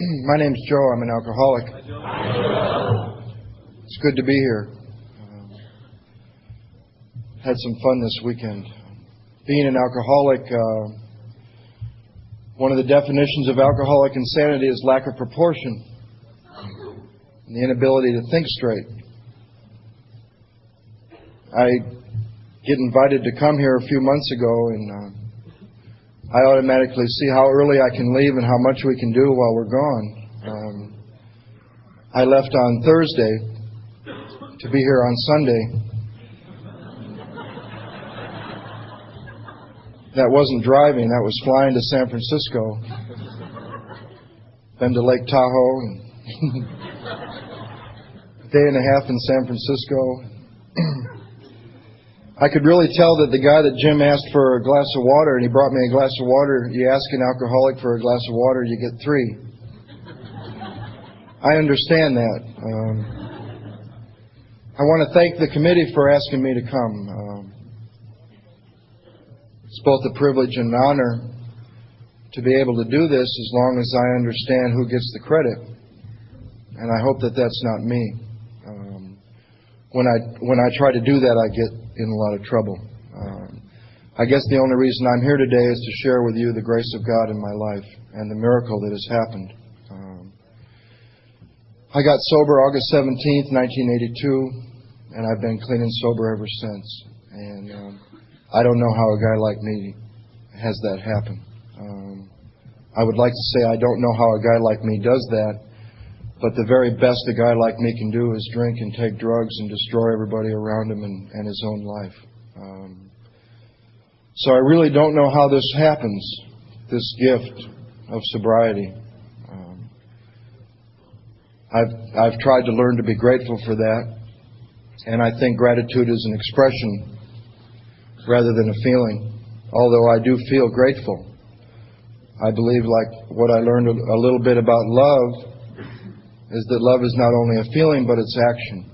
My name's Joe. I'm an alcoholic. It's good to be here. Had some fun this weekend. Being an alcoholic, one of the definitions of alcoholic insanity is lack of proportion and the inability to think straight. I get invited to come here a few months ago, and I automatically see how early I can leave and how much we can do while we're gone. I left on Thursday to be here on Sunday. That wasn't driving, that was flying to San Francisco. Been to Lake Tahoe, and a day and a half in San Francisco. I could really tell that the guy that Jim asked for a glass of water, and he brought me a glass of water. You ask an alcoholic for a glass of water, you get 3. I understand that. I want to thank the committee for asking me to come. It's both a privilege and an honor to be able to do this as long as I understand who gets the credit. And I hope that that's not me. When I try to do that, I get in a lot of trouble. I guess the only reason I'm here today is to share with you the grace of God in my life and the miracle that has happened. I got sober August 17th, 1982, and I've been clean and sober ever since. And I don't know how a guy like me has that happen. I would like to say I don't know how a guy like me does that, but the very best a guy like me can do is drink and take drugs and destroy everybody around him and his own life. So I really don't know how this happens, this gift of sobriety. I've tried to learn to be grateful for that, and I think gratitude is an expression rather than a feeling. Although I do feel grateful, I believe, like what I learned a little bit about love, is that love is not only a feeling, but it's action.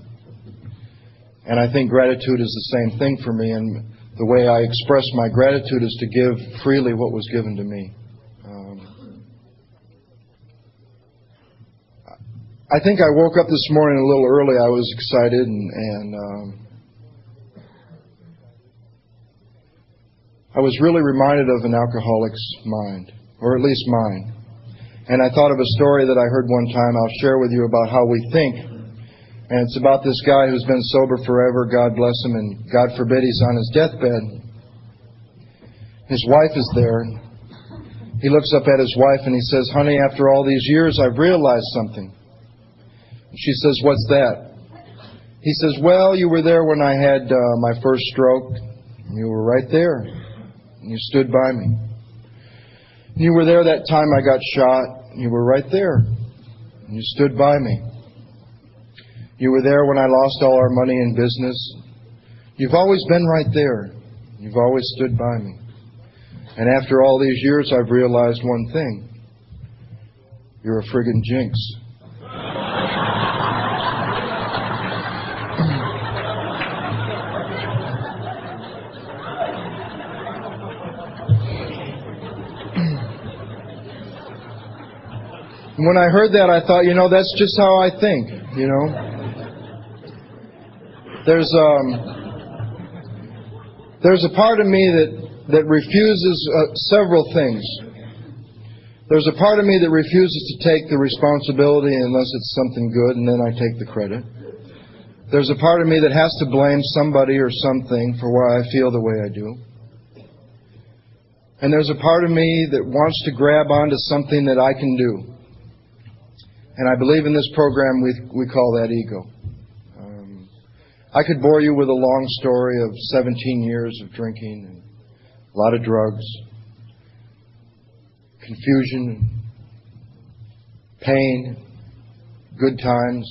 And I think gratitude is the same thing for me, and the way I express my gratitude is to give freely what was given to me. I think I woke up this morning a little early. I was excited, and I was really reminded of an alcoholic's mind, or at least mine. And I thought of a story that I heard one time I'll share with you about how we think. And it's about this guy who's been sober forever, God bless him, and God forbid he's on his deathbed. His wife is there. He looks up at his wife and he says, "Honey, after all these years, I've realized something." She says, "What's that?" He says, "Well, you were there when I had my first stroke. You were right there. And you stood by me. You were there that time I got shot. You were right there. And you stood by me. You were there when I lost all our money in business. You've always been right there. You've always stood by me. And after all these years, I've realized one thing. You're a friggin' jinx." When I heard that, I thought, that's just how I think, There's a part of me that refuses several things. There's a part of me that refuses to take the responsibility unless it's something good, and then I take the credit. There's a part of me that has to blame somebody or something for why I feel the way I do. And there's a part of me that wants to grab onto something that I can do. And I believe in this program we call that ego. I could bore you with a long story of 17 years of drinking and a lot of drugs, confusion, pain, good times.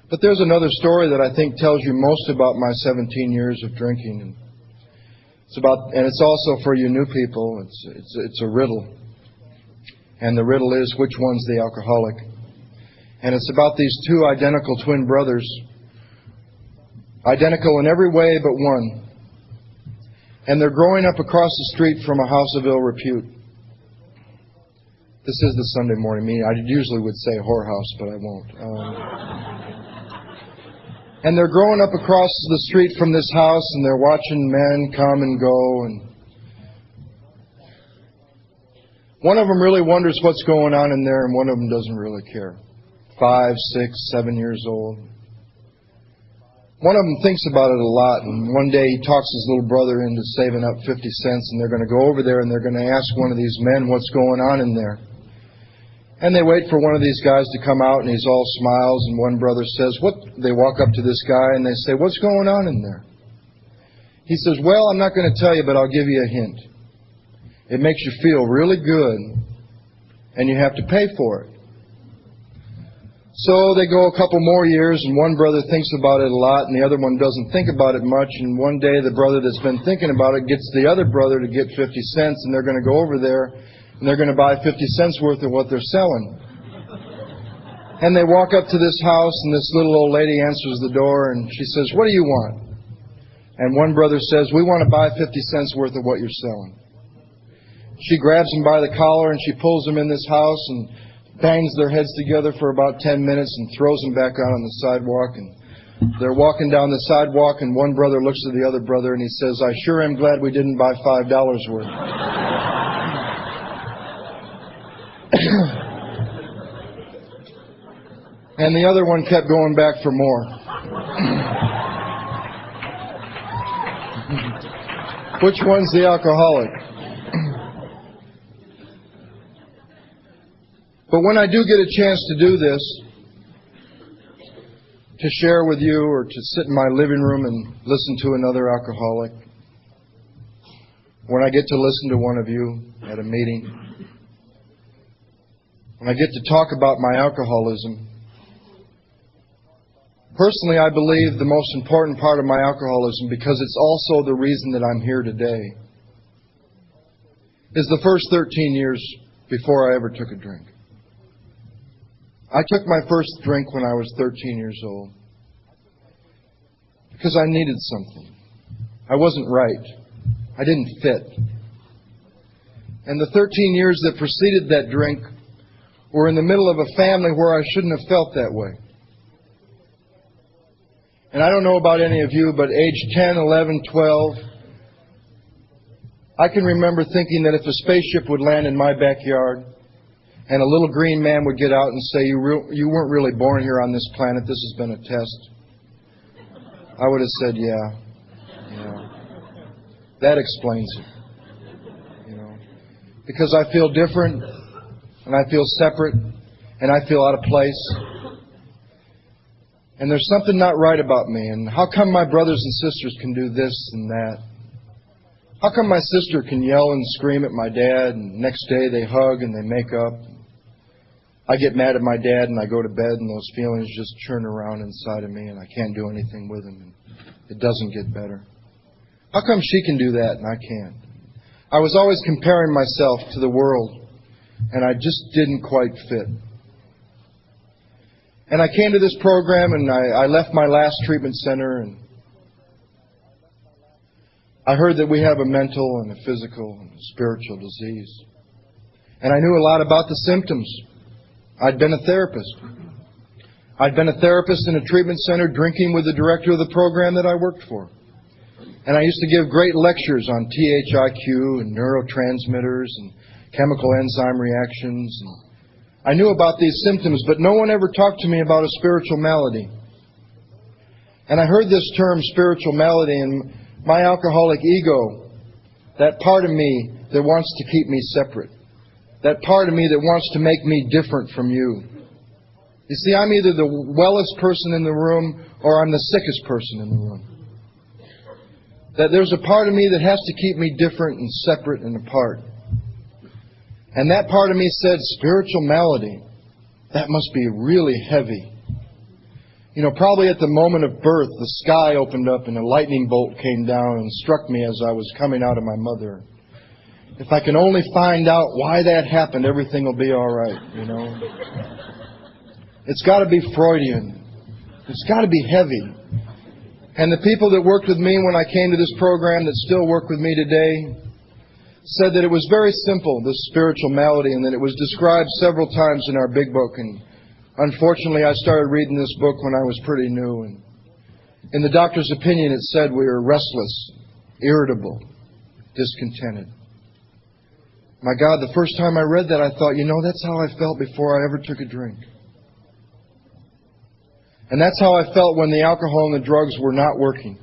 But there's another story that I think tells you most about my 17 years of drinking. And it's also for you new people. It's a riddle. And the riddle is, which one's the alcoholic? And it's about these 2 identical twin brothers, identical in every way but one. And they're growing up across the street from a house of ill repute. This is the Sunday morning meeting. I usually would say whorehouse, but I won't. And they're growing up across the street from this house, and they're watching men come and go. And one of them really wonders what's going on in there, and one of them doesn't really care. 5, 6, 7 years old. One of them thinks about it a lot, and one day he talks his little brother into saving up 50 cents, and they're going to go over there and they're going to ask one of these men what's going on in there. And they wait for one of these guys to come out, and he's all smiles, and one brother says, "What?" They walk up to this guy, and they say, "What's going on in there?" He says, "Well, I'm not going to tell you, but I'll give you a hint. It makes you feel really good, and you have to pay for it." So they go a couple more years, and one brother thinks about it a lot, and the other one doesn't think about it much, and one day the brother that's been thinking about it gets the other brother to get 50 cents, and they're going to go over there, and they're going to buy 50 cents worth of what they're selling. And they walk up to this house, and this little old lady answers the door, and she says, "What do you want?" And one brother says, "We want to buy 50 cents worth of what you're selling." She grabs him by the collar, and she pulls him in this house, and bangs their heads together for about 10 minutes, and throws them back out on the sidewalk. And they're walking down the sidewalk, and one brother looks at the other brother, and he says, "I sure am glad we didn't buy $5 worth." And the other one kept going back for more. Which one's the alcoholic? But when I do get a chance to do this, to share with you or to sit in my living room and listen to another alcoholic, when I get to listen to one of you at a meeting, when I get to talk about my alcoholism, personally, I believe the most important part of my alcoholism, because it's also the reason that I'm here today, is the first 13 years before I ever took a drink. I took my first drink when I was 13 years old because I needed something. I wasn't right. I didn't fit. And the 13 years that preceded that drink were in the middle of a family where I shouldn't have felt that way. And I don't know about any of you, but age 10, 11, 12, I can remember thinking that if a spaceship would land in my backyard and a little green man would get out and say, you weren't really born here on this planet, this has been a test, I would have said, yeah. That explains it. Because I feel different, and I feel separate, and I feel out of place. And there's something not right about me. And how come my brothers and sisters can do this and that? How come my sister can yell and scream at my dad, and next day they hug and they make up? I get mad at my dad and I go to bed, and those feelings just churn around inside of me, and I can't do anything with them, and it doesn't get better. How come she can do that and I can't? I was always comparing myself to the world, and I just didn't quite fit. And I came to this program, and I left my last treatment center, and I heard that we have a mental and a physical and a spiritual disease. And I knew a lot about the symptoms. I'd been a therapist. I'd been a therapist in a treatment center drinking with the director of the program that I worked for. And I used to give great lectures on THIQ and neurotransmitters and chemical enzyme reactions. And I knew about these symptoms, but no one ever talked to me about a spiritual malady. And I heard this term, spiritual malady, and my alcoholic ego, that part of me that wants to keep me separate, that part of me that wants to make me different from you. You see, I'm either the wellest person in the room or I'm the sickest person in the room. That there's a part of me that has to keep me different and separate and apart. And that part of me said, spiritual malady, that must be really heavy. Probably at the moment of birth, the sky opened up and a lightning bolt came down and struck me as I was coming out of my mother. If I can only find out why that happened, everything will be all right, It's got to be Freudian. It's got to be heavy. And the people that worked with me when I came to this program that still work with me today, said that it was very simple, this spiritual malady, and that it was described several times in our big book. And unfortunately, I started reading this book when I was pretty new. And in the doctor's opinion, it said we were restless, irritable, discontented. My God, the first time I read that, I thought, that's how I felt before I ever took a drink. And that's how I felt when the alcohol and the drugs were not working.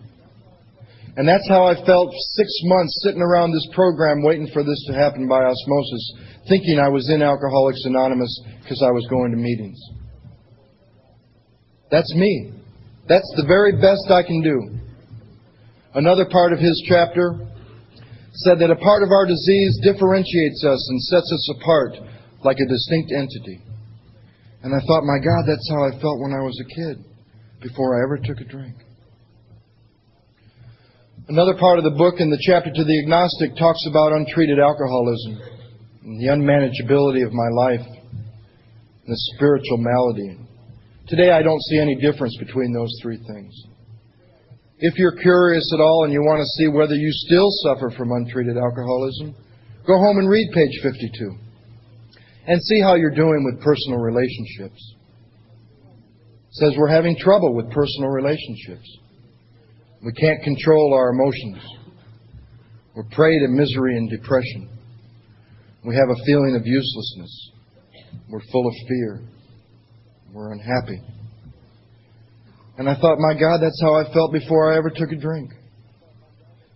And that's how I felt 6 months sitting around this program waiting for this to happen by osmosis, thinking I was in Alcoholics Anonymous because I was going to meetings. That's me. That's the very best I can do. Another part of his chapter said that a part of our disease differentiates us and sets us apart like a distinct entity. And I thought, my God, that's how I felt when I was a kid, before I ever took a drink. Another part of the book, in the chapter to the agnostic, talks about untreated alcoholism and the unmanageability of my life and the spiritual malady. Today I don't see any difference between those three things. If you're curious at all and you want to see whether you still suffer from untreated alcoholism, go home and read page 52 and see how you're doing with personal relationships. It says we're having trouble with personal relationships. We can't control our emotions. We're prey to misery and depression. We have a feeling of uselessness. We're full of fear. We're unhappy. And I thought, my God, that's how I felt before I ever took a drink.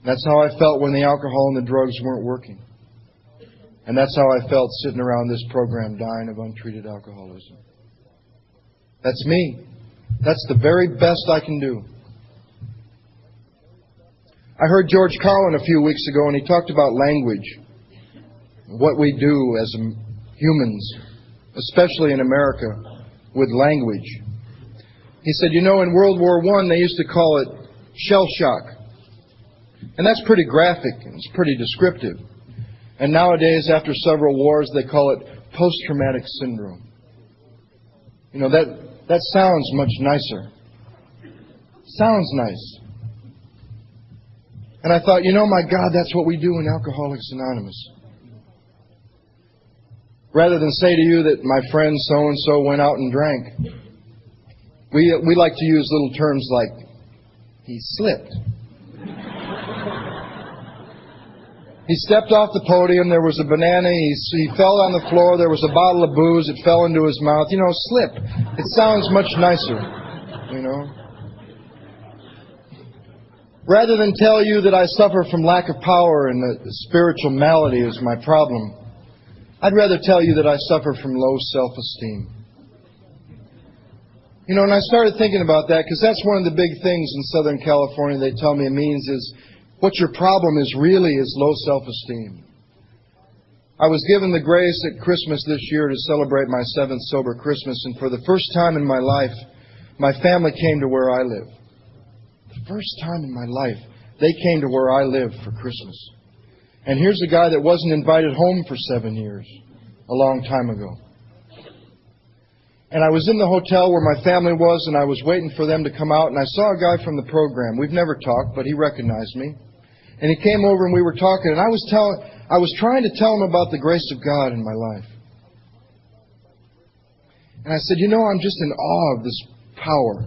That's how I felt when the alcohol and the drugs weren't working. And that's how I felt sitting around this program dying of untreated alcoholism. That's me. That's the very best I can do. I heard George Carlin a few weeks ago, and he talked about language, what we do as humans, especially in America, with language. He said, in World War I, they used to call it shell shock. And that's pretty graphic, and it's pretty descriptive. And nowadays, after several wars, they call it post-traumatic syndrome. That sounds much nicer. Sounds nice. And I thought, my God, that's what we do in Alcoholics Anonymous. Rather than say to you that my friend so-and-so went out and drank, we like to use little terms like, he slipped. He stepped off the podium, there was a banana, he fell on the floor, there was a bottle of booze, it fell into his mouth. Slip. It sounds much nicer, Rather than tell you that I suffer from lack of power and that spiritual malady is my problem, I'd rather tell you that I suffer from low self-esteem. And I started thinking about that because that's one of the big things in Southern California they tell me it means is what your problem is really is low self-esteem. I was given the grace at Christmas this year to celebrate my 7th sober Christmas, and for the first time in my life, my family came to where I live. The first time in my life, they came to where I live for Christmas. And here's a guy that wasn't invited home for 7 years, a long time ago. And I was in the hotel where my family was, and I was waiting for them to come out, and I saw a guy from the program. We've never talked, but he recognized me. And he came over and we were talking, and I was trying to tell him about the grace of God in my life. And I said, I'm just in awe of this power,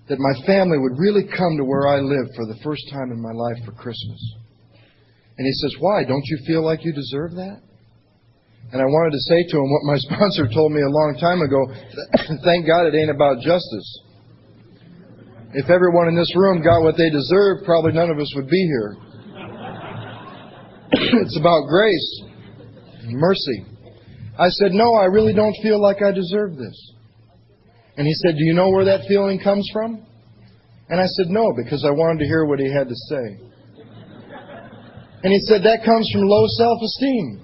that my family would really come to where I live for the first time in my life for Christmas. And he says, why? Don't you feel like you deserve that? And I wanted to say to him what my sponsor told me a long time ago, thank God it ain't about justice. If everyone in this room got what they deserved, probably none of us would be here. It's about grace, mercy. I said, no, I really don't feel like I deserve this. And he said, do you know where that feeling comes from? And I said, no, because I wanted to hear what he had to say. And he said, that comes from low self-esteem.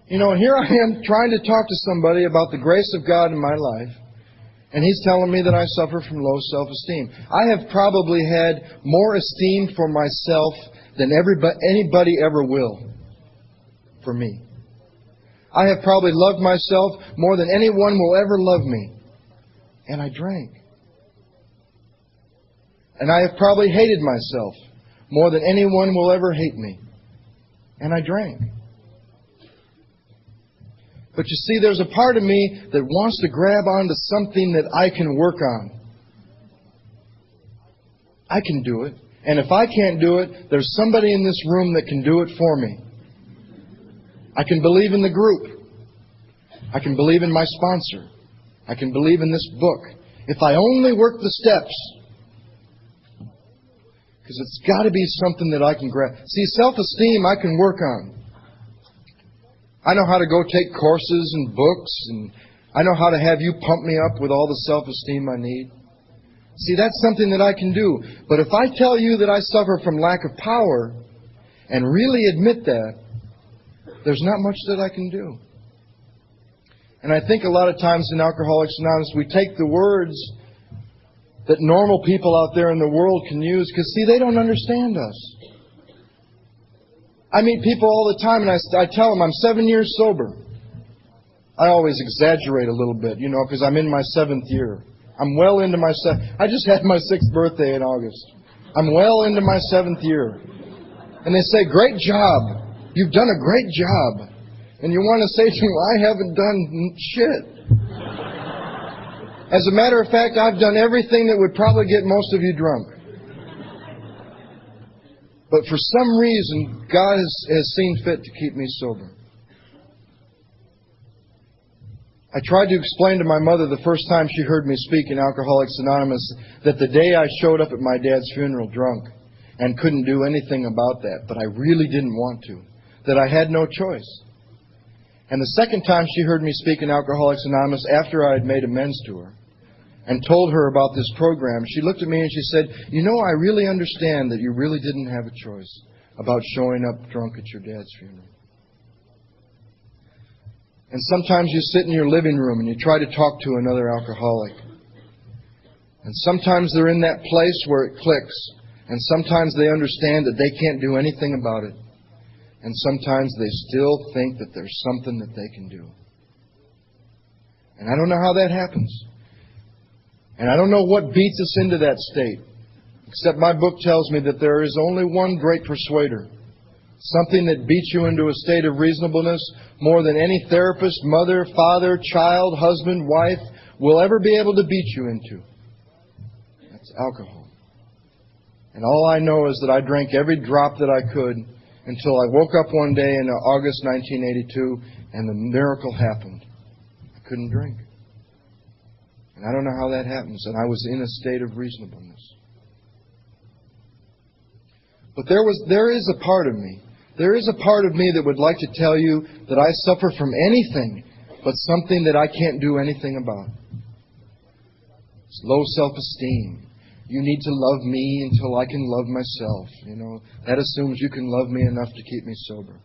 And here I am trying to talk to somebody about the grace of God in my life, and he's telling me that I suffer from low self-esteem. I have probably had more esteem for myself than anybody ever will for me. I have probably loved myself more than anyone will ever love me. And I drank. And I have probably hated myself more than anyone will ever hate me. and I drank. But you see, there's a part of me that wants to grab onto something that I can work on. I can do it. And if I can't do it, there's somebody in this room that can do it for me. I can believe in the group. I can believe in my sponsor. I can believe in this book. If I only work the steps. Because it's got to be something that I can grab. See, self-esteem I can work on. I know how to go take courses and books, and I know how to have you pump me up with all the self-esteem I need. See, that's something that I can do. But if I tell you that I suffer from lack of power and really admit that, there's not much that I can do. And I think a lot of times in Alcoholics Anonymous, we take the words that normal people out there in the world can use because, see, they don't understand us. I meet people all the time and I tell them I'm 7 years sober. I always exaggerate a little bit, because I'm in my 7th year. I'm well into my I just had my 6th birthday in August. I'm well into my 7th year. And they say, great job. You've done a great job. And you want to say to them, I haven't done shit. As a matter of fact, I've done everything that would probably get most of you drunk. But for some reason, God has seen fit to keep me sober. I tried to explain to my mother the first time she heard me speak in Alcoholics Anonymous that the day I showed up at my dad's funeral drunk and couldn't do anything about that, but I really didn't want to, that I had no choice. And the second time she heard me speak in Alcoholics Anonymous after I had made amends to her and told her about this program, she looked at me and she said, I really understand that you really didn't have a choice about showing up drunk at your dad's funeral. And sometimes you sit in your living room and you try to talk to another alcoholic. And sometimes they're in that place where it clicks. And sometimes they understand that they can't do anything about it. And sometimes they still think that there's something that they can do. And I don't know how that happens. And I don't know what beats us into that state. Except my book tells me that there is only one great persuader. Something that beats you into a state of reasonableness more than any therapist, mother, father, child, husband, wife will ever be able to beat you into. That's alcohol. And all I know is that I drank every drop that I could until I woke up one day in August 1982 and the miracle happened. I couldn't drink. And I don't know how that happens. And I was in a state of reasonableness. But there is a part of me. There is a part of me that would like to tell you that I suffer from anything but something that I can't do anything about. It's low self-esteem. You need to love me until I can love myself. That assumes you can love me enough to keep me sober.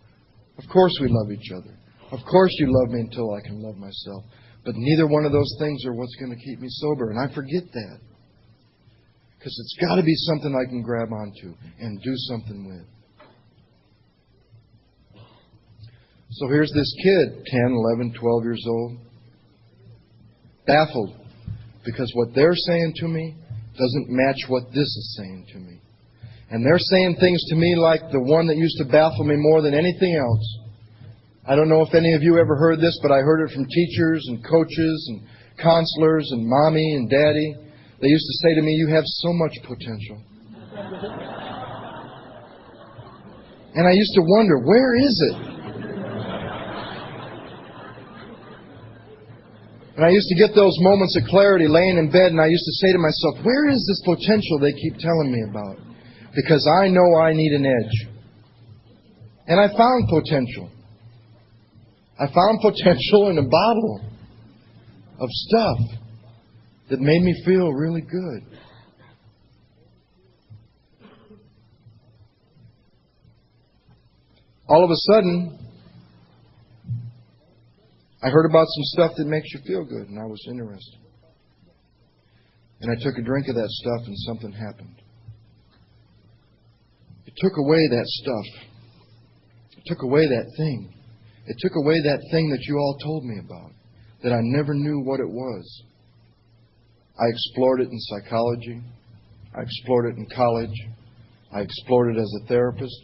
Of course we love each other. Of course you love me until I can love myself. But neither one of those things are what's going to keep me sober. And I forget that. Because it's got to be something I can grab onto and do something with. So here's this kid, 10, 11, 12 years old, baffled because what they're saying to me doesn't match what this is saying to me. And they're saying things to me like the one that used to baffle me more than anything else. I don't know if any of you ever heard this, but I heard it from teachers and coaches and counselors and mommy and daddy. They used to say to me, you have so much potential. And I used to wonder, where is it? And I used to get those moments of clarity laying in bed, and I used to say to myself, where is this potential they keep telling me about? Because I know I need an edge. And I found potential. I found potential in a bottle of stuff that made me feel really good. All of a sudden, I heard about some stuff that makes you feel good, and I was interested. And I took a drink of that stuff, and something happened. It took away that stuff. It took away that thing. It took away that thing that you all told me about, that I never knew what it was. I explored it in psychology. I explored it in college. I explored it as a therapist.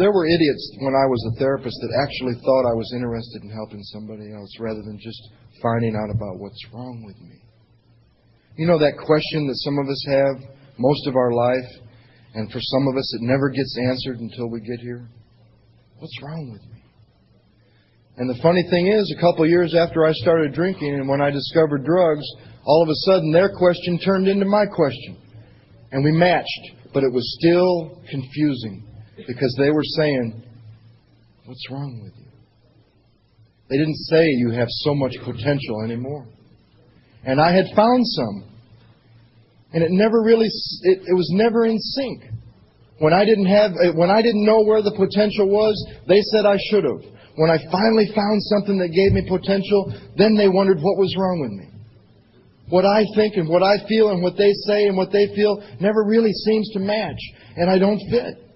There were idiots when I was a therapist that actually thought I was interested in helping somebody else rather than just finding out about what's wrong with me. You know that question that some of us have most of our life, and for some of us it never gets answered until we get here? What's wrong with me? And the funny thing is, a couple of years after I started drinking and when I discovered drugs, all of a sudden their question turned into my question. And we matched, but it was still confusing because they were saying, what's wrong with you? They didn't say you have so much potential anymore. And I had found some. And it never really, it was never in sync. When I didn't know where the potential was, they said I should have. When I finally found something that gave me potential, then they wondered what was wrong with me. What I think and what I feel and what they say and what they feel never really seems to match. And I don't fit.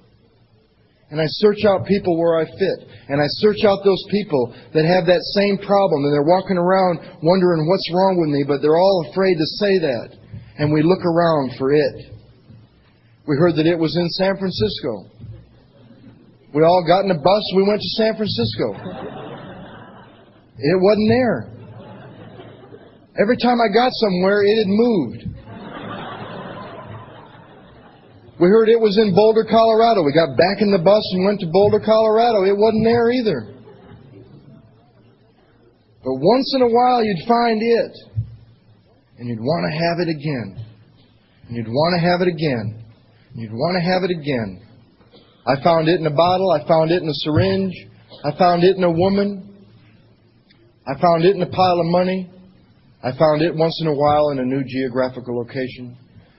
And I search out people where I fit. And I search out those people that have that same problem. And they're walking around wondering what's wrong with me, but they're all afraid to say that. And we look around for it. We heard that it was in San Francisco. We all got in a bus and we went to San Francisco. It wasn't there. Every time I got somewhere, it had moved. We heard it was in Boulder, Colorado. We got back in the bus and went to Boulder, Colorado. It wasn't there either. But once in a while, you'd find it. And you'd want to have it again. And you'd want to have it again. And you'd want to have it again. I found it in a bottle. I found it in a syringe. I found it in a woman. I found it in a pile of money. I found it once in a while in a new geographical location.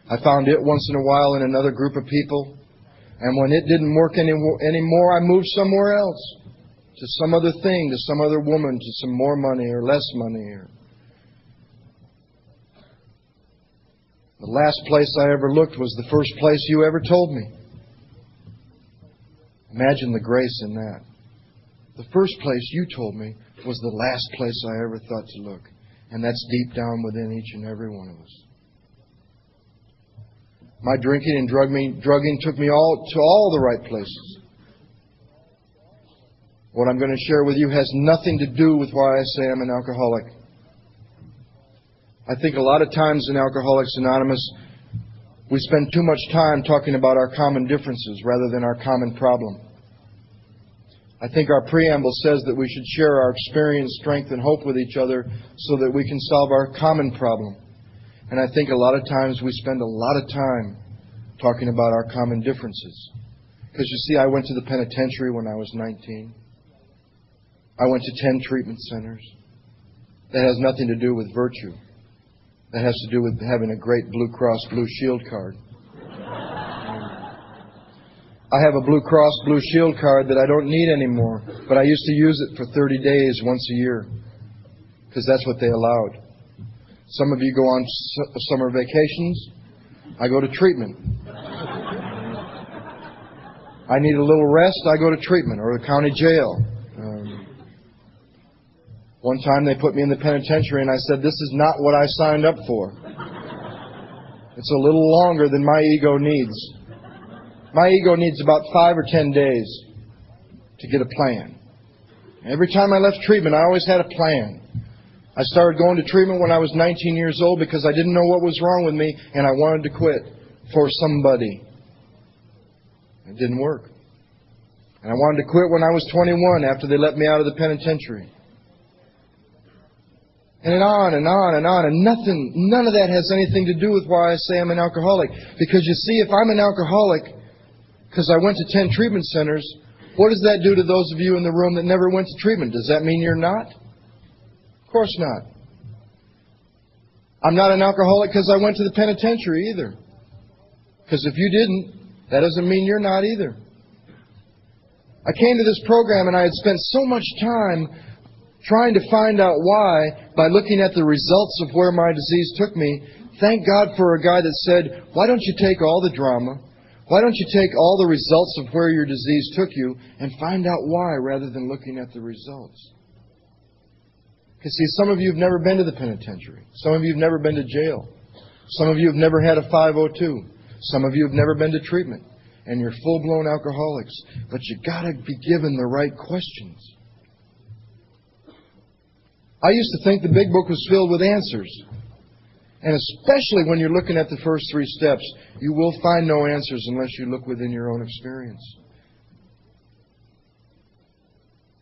I found it once in a while in another group of people. And when it didn't work anymore, I moved somewhere else. To some other thing, to some other woman, to some more money or less money. The last place I ever looked was the first place you ever told me. Imagine the grace in that. The first place you told me was the last place I ever thought to look. And that's deep down within each and every one of us. My drinking and drugging took me to all the right places. What I'm going to share with you has nothing to do with why I say I'm an alcoholic. I think a lot of times in Alcoholics Anonymous, we spend too much time talking about our common differences rather than our common problem. I think our preamble says that we should share our experience, strength, and hope with each other so that we can solve our common problem. And I think a lot of times we spend a lot of time talking about our common differences. Because you see, I went to the penitentiary when I was 19. I went to 10 treatment centers. That has nothing to do with virtue. That has to do with having a great Blue Cross Blue Shield card. I have a Blue Cross Blue Shield card that I don't need anymore, but I used to use it for 30 days once a year because that's what they allowed. Some of you go on summer vacations. I go to treatment. I need a little rest. I go to treatment or the county jail. One time they put me in the penitentiary and I said, this is not what I signed up for. It's a little longer than my ego needs. My ego needs about 5 or 10 days to get a plan. Every time I left treatment, I always had a plan. I started going to treatment when I was 19 years old because I didn't know what was wrong with me and I wanted to quit for somebody. It didn't work. And I wanted to quit when I was 21 after they let me out of the penitentiary. And on and on and on. And none of that has anything to do with why I say I'm an alcoholic. Because you see, if I'm an alcoholic because I went to 10 treatment centers, what does that do to those of you in the room that never went to treatment? Does that mean you're not? Of course not. I'm not an alcoholic because I went to the penitentiary either. Because if you didn't, that doesn't mean you're not either. I came to this program and I had spent so much time trying to find out why by looking at the results of where my disease took me. Thank God for a guy that said, why don't you take all the drama, why don't you take all the results of where your disease took you and find out why rather than looking at the results? Because see, some of you have never been to the penitentiary. Some of you have never been to jail. Some of you have never had a 502. Some of you have never been to treatment. and you're full-blown alcoholics. But you got to be given the right questions. I used to think the Big Book was filled with answers. And especially when you're looking at the first 3 steps, you will find no answers unless you look within your own experience.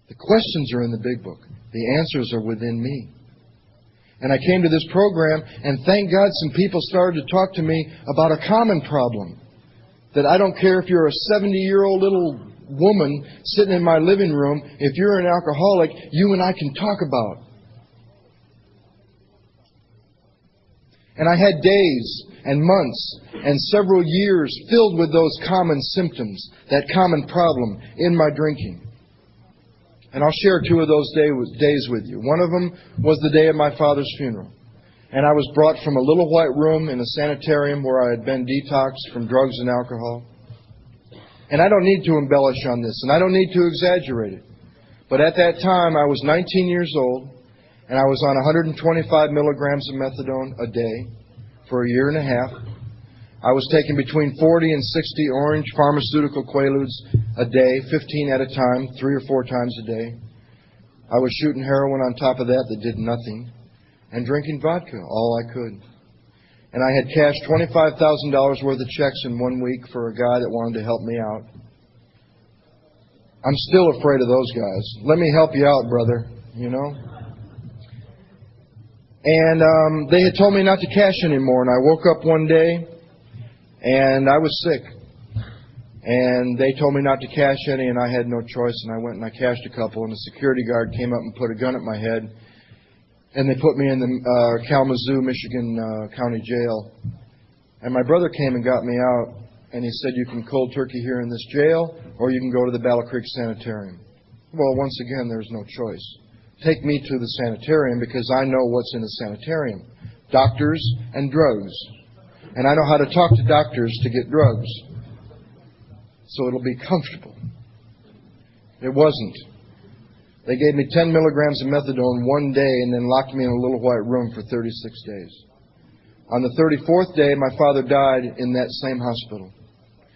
The questions are in the Big Book. The answers are within me. And I came to this program, and thank God some people started to talk to me about a common problem. That I don't care if you're a 70-year-old little woman sitting in my living room, if you're an alcoholic, you and I can talk about. And I had days and months and several years filled with those common symptoms, that common problem in my drinking. And I'll share 2 of those days with you. One of them was the day of my father's funeral. And I was brought from a little white room in a sanitarium where I had been detoxed from drugs and alcohol. And I don't need to embellish on this, and I don't need to exaggerate it. But at that time, I was 19 years old, and I was on 125 milligrams of methadone a day for a year and a half. I was taking between 40 and 60 orange pharmaceutical quaaludes a day, 15 at a time, 3 or 4 times a day. I was shooting heroin on top of that did nothing, and drinking vodka all I could. And I had cashed $25,000 worth of checks in 1 week for a guy that wanted to help me out. I'm still afraid of those guys. Let me help you out, brother, you know. And they had told me not to cash anymore, and I woke up one day, and I was sick. And they told me not to cash any, and I had no choice, and I went and I cashed a couple, and a security guard came up and put a gun at my head, and they put me in the Kalamazoo, Michigan County Jail. And my brother came and got me out, and he said, you can cold turkey here in this jail, or you can go to the Battle Creek Sanitarium. Well, once again, there's no choice. Take me to the sanitarium because I know what's in the sanitarium. Doctors and drugs. And I know how to talk to doctors to get drugs. So it'll be comfortable. It wasn't. They gave me 10 milligrams of methadone one day and then locked me in a little white room for 36 days. On the 34th day, my father died in that same hospital,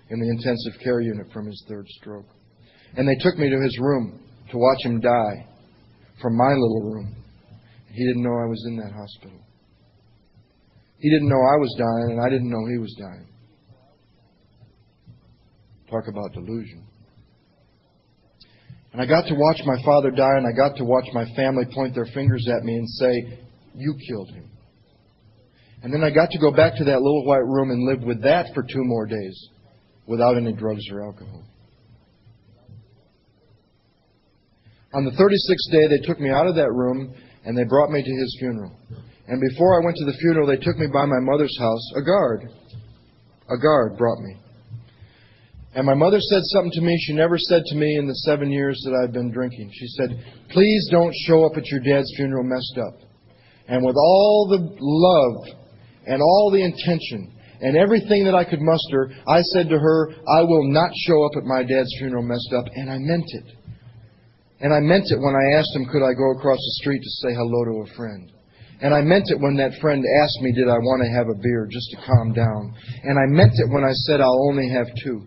in the intensive care unit from his 3rd stroke. And they took me to his room to watch him die from my little room. He didn't know I was in that hospital. He didn't know I was dying, and I didn't know he was dying. Talk about delusion. And I got to watch my father die, and I got to watch my family point their fingers at me and say, you killed him. And then I got to go back to that little white room and live with that for 2 more days without any drugs or alcohol. On the 36th day, they took me out of that room, and they brought me to his funeral. And before I went to the funeral, they took me by my mother's house. A guard brought me. And my mother said something to me she never said to me in the 7 years that I've been drinking. She said, please don't show up at your dad's funeral messed up. And with all the love and all the intention and everything that I could muster, I said to her, I will not show up at my dad's funeral messed up. And I meant it. And I meant it when I asked him, could I go across the street to say hello to a friend? And I meant it when that friend asked me, did I want to have a beer just to calm down? And I meant it when I said, I'll only have 2.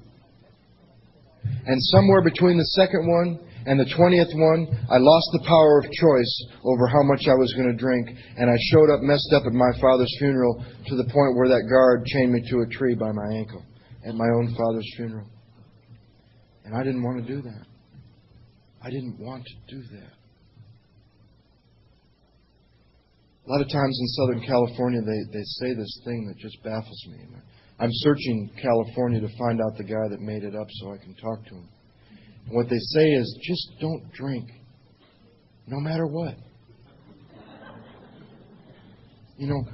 And somewhere between the second one and the 20th one, I lost the power of choice over how much I was going to drink. And I showed up messed up at my father's funeral to the point where that guard chained me to a tree by my ankle at my own father's funeral. And I didn't want to do that. I didn't want to do that. A lot of times in Southern California, they say this thing that just baffles me. I'm searching California to find out the guy that made it up so I can talk to him. And what they say is, just don't drink, no matter what. You know,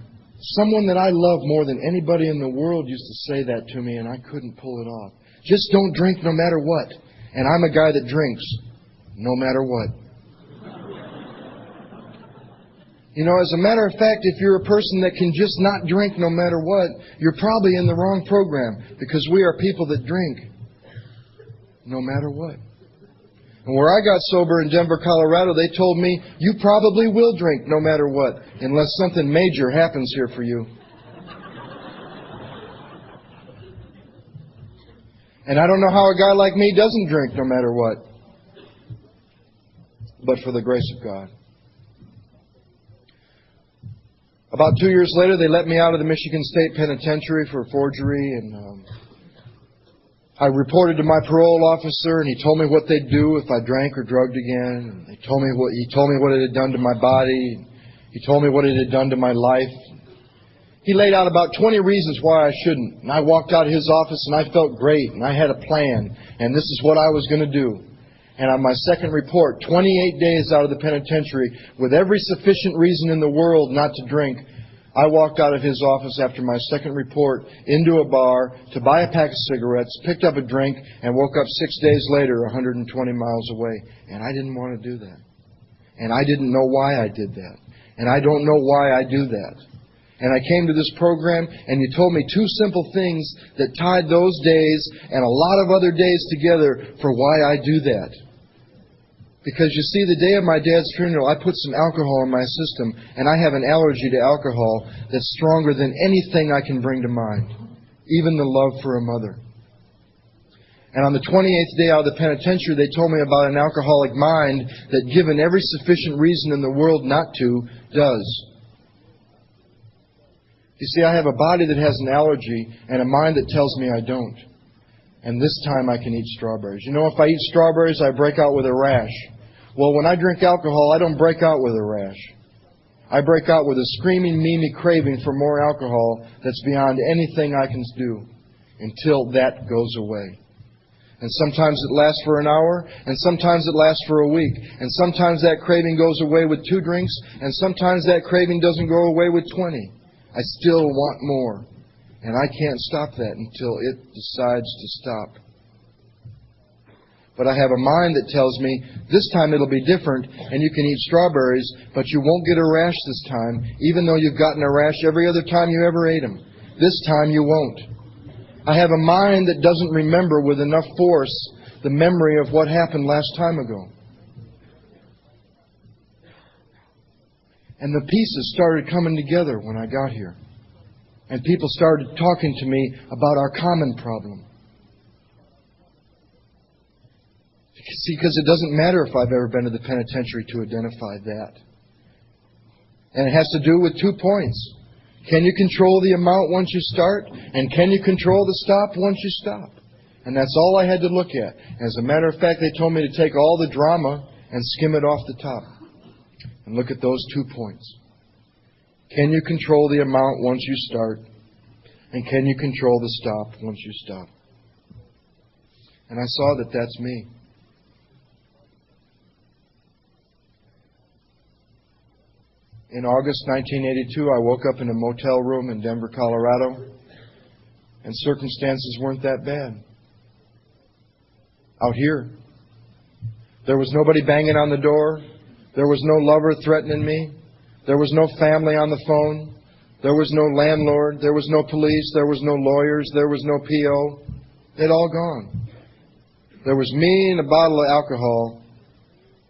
someone that I love more than anybody in the world used to say that to me, and I couldn't pull it off. Just don't drink no matter what. And I'm a guy that drinks no matter what. You know, as a matter of fact, if you're a person that can just not drink no matter what, you're probably in the wrong program, because we are people that drink no matter what. And where I got sober in Denver, Colorado, they told me, you probably will drink no matter what, unless something major happens here for you. And I don't know how a guy like me doesn't drink no matter what. But for the grace of God. About 2 years later, they let me out of the Michigan State Penitentiary for forgery, and I reported to my parole officer, and he told me what they'd do if I drank or drugged again. And he told me what it had done to my body. He told me what it had done to my life. He laid out about 20 reasons why I shouldn't. And I walked out of his office, and I felt great, and I had a plan, and this is what I was going to do. And on my second report, 28 days out of the penitentiary, with every sufficient reason in the world not to drink, I walked out of his office after my second report into a bar to buy a pack of cigarettes, picked up a drink, and woke up 6 days later 120 miles away. And I didn't want to do that. And I didn't know why I did that. And I don't know why I do that. And I came to this program, and you told me two simple things that tied those days and a lot of other days together for why I do that. Because you see, the day of my dad's funeral, I put some alcohol in my system, and I have an allergy to alcohol that's stronger than anything I can bring to mind, even the love for a mother. And on the 28th day out of the penitentiary, they told me about an alcoholic mind that, given every sufficient reason in the world not to, does. You see, I have a body that has an allergy and a mind that tells me I don't. And this time I can eat strawberries. You know, if I eat strawberries, I break out with a rash. Well, when I drink alcohol, I don't break out with a rash. I break out with a screaming, memey craving for more alcohol that's beyond anything I can do until that goes away. And sometimes it lasts for an hour, and sometimes it lasts for a week. And sometimes that craving goes away with 2 drinks, and sometimes that craving doesn't go away with 20. I still want more. And I can't stop that until it decides to stop. But I have a mind that tells me, this time it'll be different, and you can eat strawberries, but you won't get a rash this time, even though you've gotten a rash every other time you ever ate them. This time you won't. I have a mind that doesn't remember with enough force the memory of what happened last time ago. And the pieces started coming together when I got here. And people started talking to me about our common problem. See, because it doesn't matter if I've ever been to the penitentiary to identify that. And it has to do with 2 points. Can you control the amount once you start? And can you control the stop once you stop? And that's all I had to look at. As a matter of fact, they told me to take all the drama and skim it off the top. And look at those 2 points. Can you control the amount once you start? And can you control the stop once you stop? And I saw that that's me. In August 1982, I woke up in a motel room in Denver, Colorado, and circumstances weren't that bad. Out here, there was nobody banging on the door. There was no lover threatening me. There was no family on the phone. There was no landlord. There was no police. There was no lawyers. There was no PO. They'd all gone. There was me and a bottle of alcohol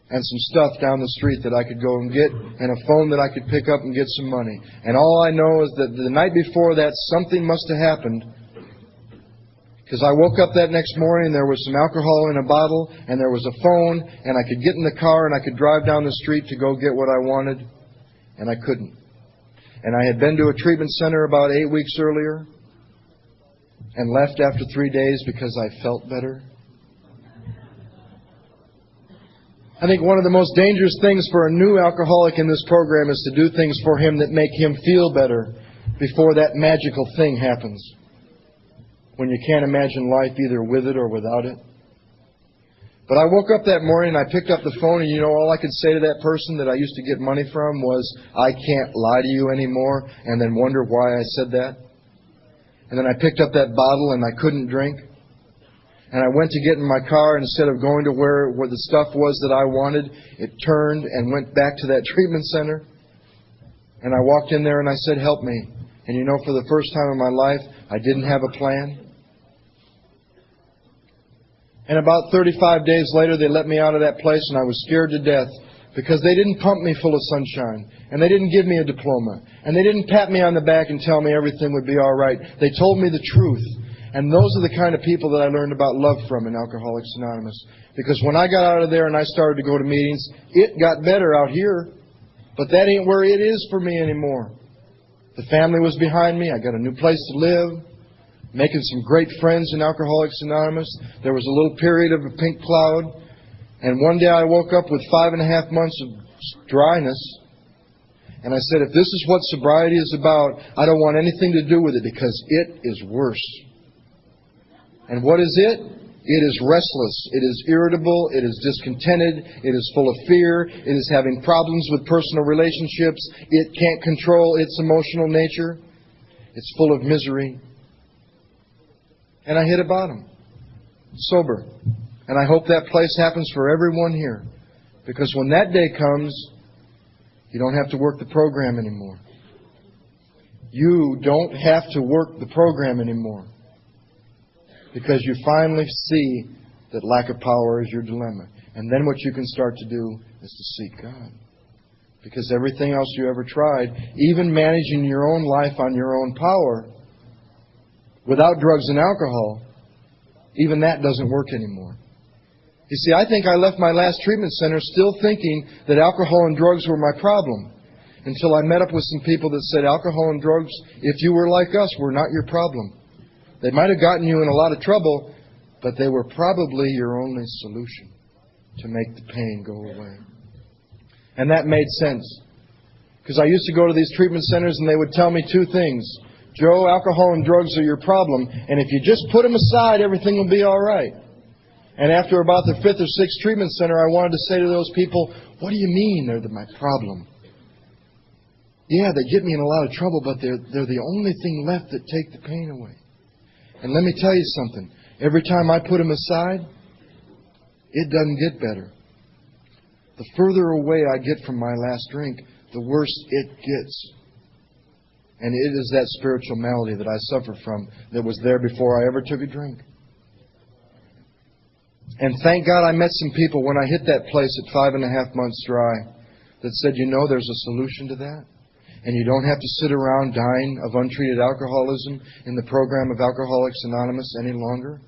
and some stuff down the street that I could go and get, and a phone that I could pick up and get some money. And all I know is that the night before that, something must have happened, because I woke up that next morning, there was some alcohol in a bottle, and there was a phone, and I could get in the car, and I could drive down the street to go get what I wanted, and I couldn't. And I had been to a treatment center about 8 weeks earlier, and left after 3 days because I felt better. I think one of the most dangerous things for a new alcoholic in this program is to do things for him that make him feel better before that magical thing happens. When you can't imagine life either with it or without it. But I woke up that morning and I picked up the phone, and you know, all I could say to that person that I used to get money from was, I can't lie to you anymore, and then wonder why I said that. And then I picked up that bottle and I couldn't drink. And I went to get in my car, and instead of going to where the stuff was that I wanted, it turned and went back to that treatment center. And I walked in there and I said, help me. And you know, for the first time in my life, I didn't have a plan. And about 35 days later, they let me out of that place, and I was scared to death because they didn't pump me full of sunshine, and they didn't give me a diploma, and they didn't pat me on the back and tell me everything would be all right. They told me the truth. And those are the kind of people that I learned about love from in Alcoholics Anonymous. Because when I got out of there and I started to go to meetings, it got better out here. But that ain't where it is for me anymore. The family was behind me. I got a new place to live. Making some great friends in Alcoholics Anonymous. There was a little period of a pink cloud. And one day I woke up with 5.5 months of dryness. And I said, if this is what sobriety is about, I don't want anything to do with it because it is worse. And what is it? It is restless. It is irritable. It is discontented. It is full of fear. It is having problems with personal relationships. It can't control its emotional nature. It's full of misery. And I hit a bottom. Sober. And I hope that place happens for everyone here. Because when that day comes, you don't have to work the program anymore. You don't have to work the program anymore. Because you finally see that lack of power is your dilemma. And then what you can start to do is to seek God. Because everything else you ever tried, even managing your own life on your own power, without drugs and alcohol, even that doesn't work anymore. You see, I think I left my last treatment center still thinking that alcohol and drugs were my problem. Until I met up with some people that said alcohol and drugs, if you were like us, were not your problem. They might have gotten you in a lot of trouble, but they were probably your only solution to make the pain go away. And that made sense. Because I used to go to these treatment centers and they would tell me two things. Joe, alcohol and drugs are your problem, and if you just put them aside, everything will be all right. And after about the 5th or 6th treatment center, I wanted to say to those people, what do you mean they're my problem? Yeah, they get me in a lot of trouble, but they're the only thing left that take the pain away. And let me tell you something. Every time I put them aside, it doesn't get better. The further away I get from my last drink, the worse it gets. And it is that spiritual malady that I suffer from that was there before I ever took a drink. And thank God I met some people when I hit that place at 5.5 months dry that said, you know, there's a solution to that. And you don't have to sit around dying of untreated alcoholism in the program of Alcoholics Anonymous any longer.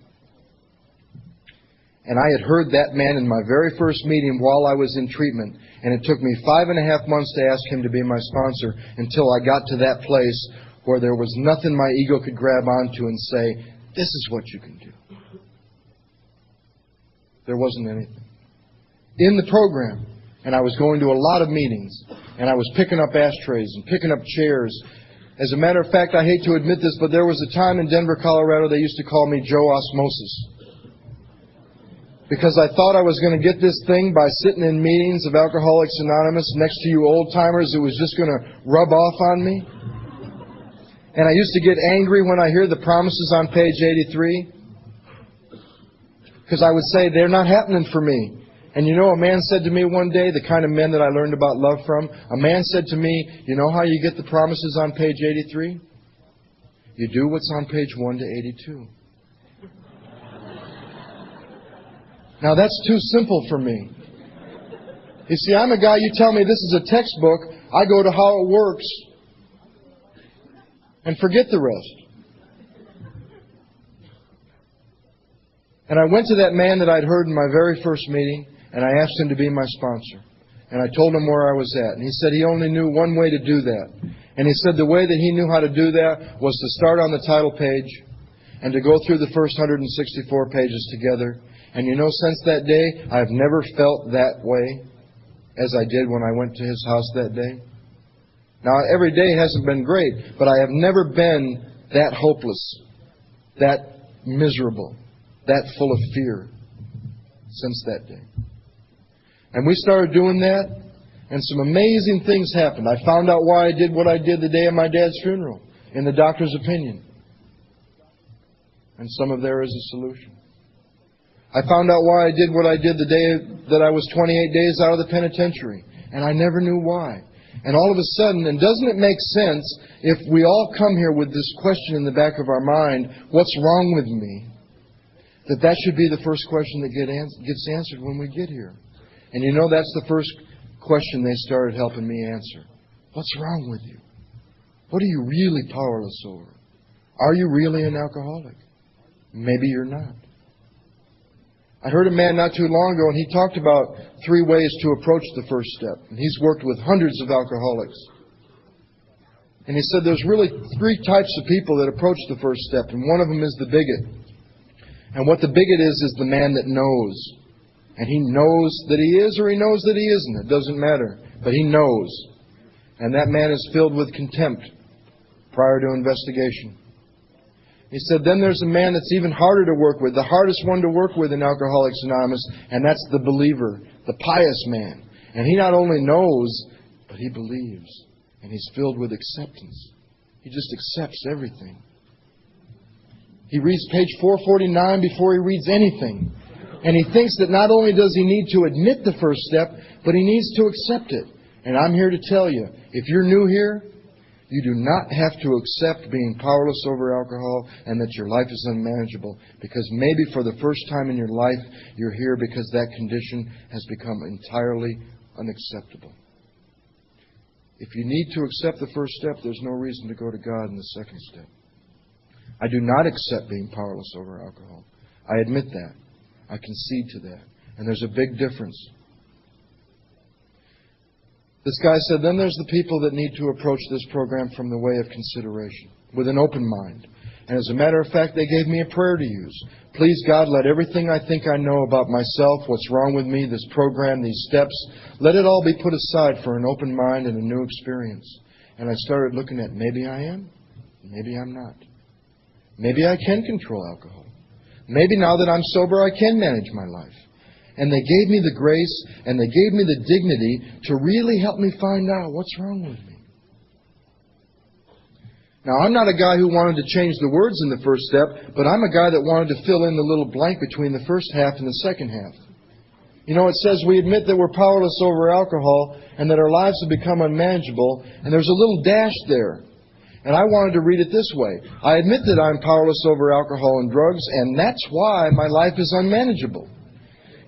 And I had heard that man in my very first meeting while I was in treatment. And it took me 5.5 months to ask him to be my sponsor until I got to that place where there was nothing my ego could grab onto and say, this is what you can do. There wasn't anything. In the program, and I was going to a lot of meetings, and I was picking up ashtrays and picking up chairs. As a matter of fact, I hate to admit this, but there was a time in Denver, Colorado, they used to call me Joe Osmosis. Because I thought I was going to get this thing by sitting in meetings of Alcoholics Anonymous next to you old-timers. It was just going to rub off on me. And I used to get angry when I hear the promises on page 83. Because I would say, they're not happening for me. And you know, a man said to me one day, the kind of men that I learned about love from, a man said to me, you know how you get the promises on page 83? You do what's on page 1 to 82. Now that's too simple for me. You see, I'm a guy, you tell me this is a textbook, I go to how it works and forget the rest. And I went to that man that I'd heard in my very first meeting, and I asked him to be my sponsor. And I told him where I was at. And he said he only knew one way to do that. And he said the way that he knew how to do that was to start on the title page and to go through the first 164 pages together. And you know, since that day, I've never felt that way as I did when I went to his house that day. Now, every day hasn't been great, but I have never been that hopeless, that miserable, that full of fear since that day. And we started doing that, and some amazing things happened. I found out why I did what I did the day of my dad's funeral, in the doctor's opinion. And some of there is a solution. I found out why I did what I did the day that I was 28 days out of the penitentiary, and I never knew why. And all of a sudden, and doesn't it make sense if we all come here with this question in the back of our mind, what's wrong with me? That should be the first question that gets answered when we get here. And you know, that's the first question they started helping me answer. What's wrong with you? What are you really powerless over? Are you really an alcoholic? Maybe you're not. I heard a man not too long ago, and he talked about 3 ways to approach the first step. And he's worked with hundreds of alcoholics. And he said there's really 3 types of people that approach the first step, and one of them is the bigot. And what the bigot is the man that knows. And he knows that he is or he knows that he isn't. It doesn't matter. But he knows. And that man is filled with contempt prior to investigation. He said then there's a man that's even harder to work with, the hardest one to work with in Alcoholics Anonymous, and that's the believer, the pious man. And he not only knows, but he believes. And he's filled with acceptance. He just accepts everything. He reads page 449 before he reads anything. And he thinks that not only does he need to admit the first step, but he needs to accept it. And I'm here to tell you, if you're new here, you do not have to accept being powerless over alcohol and that your life is unmanageable. Because maybe for the first time in your life, you're here because that condition has become entirely unacceptable. If you need to accept the first step, there's no reason to go to God in the second step. I do not accept being powerless over alcohol. I admit that. I concede to that. And there's a big difference. This guy said, then there's the people that need to approach this program from the way of consideration, with an open mind. And as a matter of fact, they gave me a prayer to use. Please, God, let everything I think I know about myself, what's wrong with me, this program, these steps, let it all be put aside for an open mind and a new experience. And I started looking at maybe I am, maybe I'm not. Maybe I can control alcohol. Maybe now that I'm sober, I can manage my life. And they gave me the grace and they gave me the dignity to really help me find out what's wrong with me. Now, I'm not a guy who wanted to change the words in the first step, but I'm a guy that wanted to fill in the little blank between the first half and the second half. You know, it says we admit that we're powerless over alcohol and that our lives have become unmanageable, and there's a little dash there. And I wanted to read it this way. I admit that I'm powerless over alcohol and drugs, and that's why my life is unmanageable.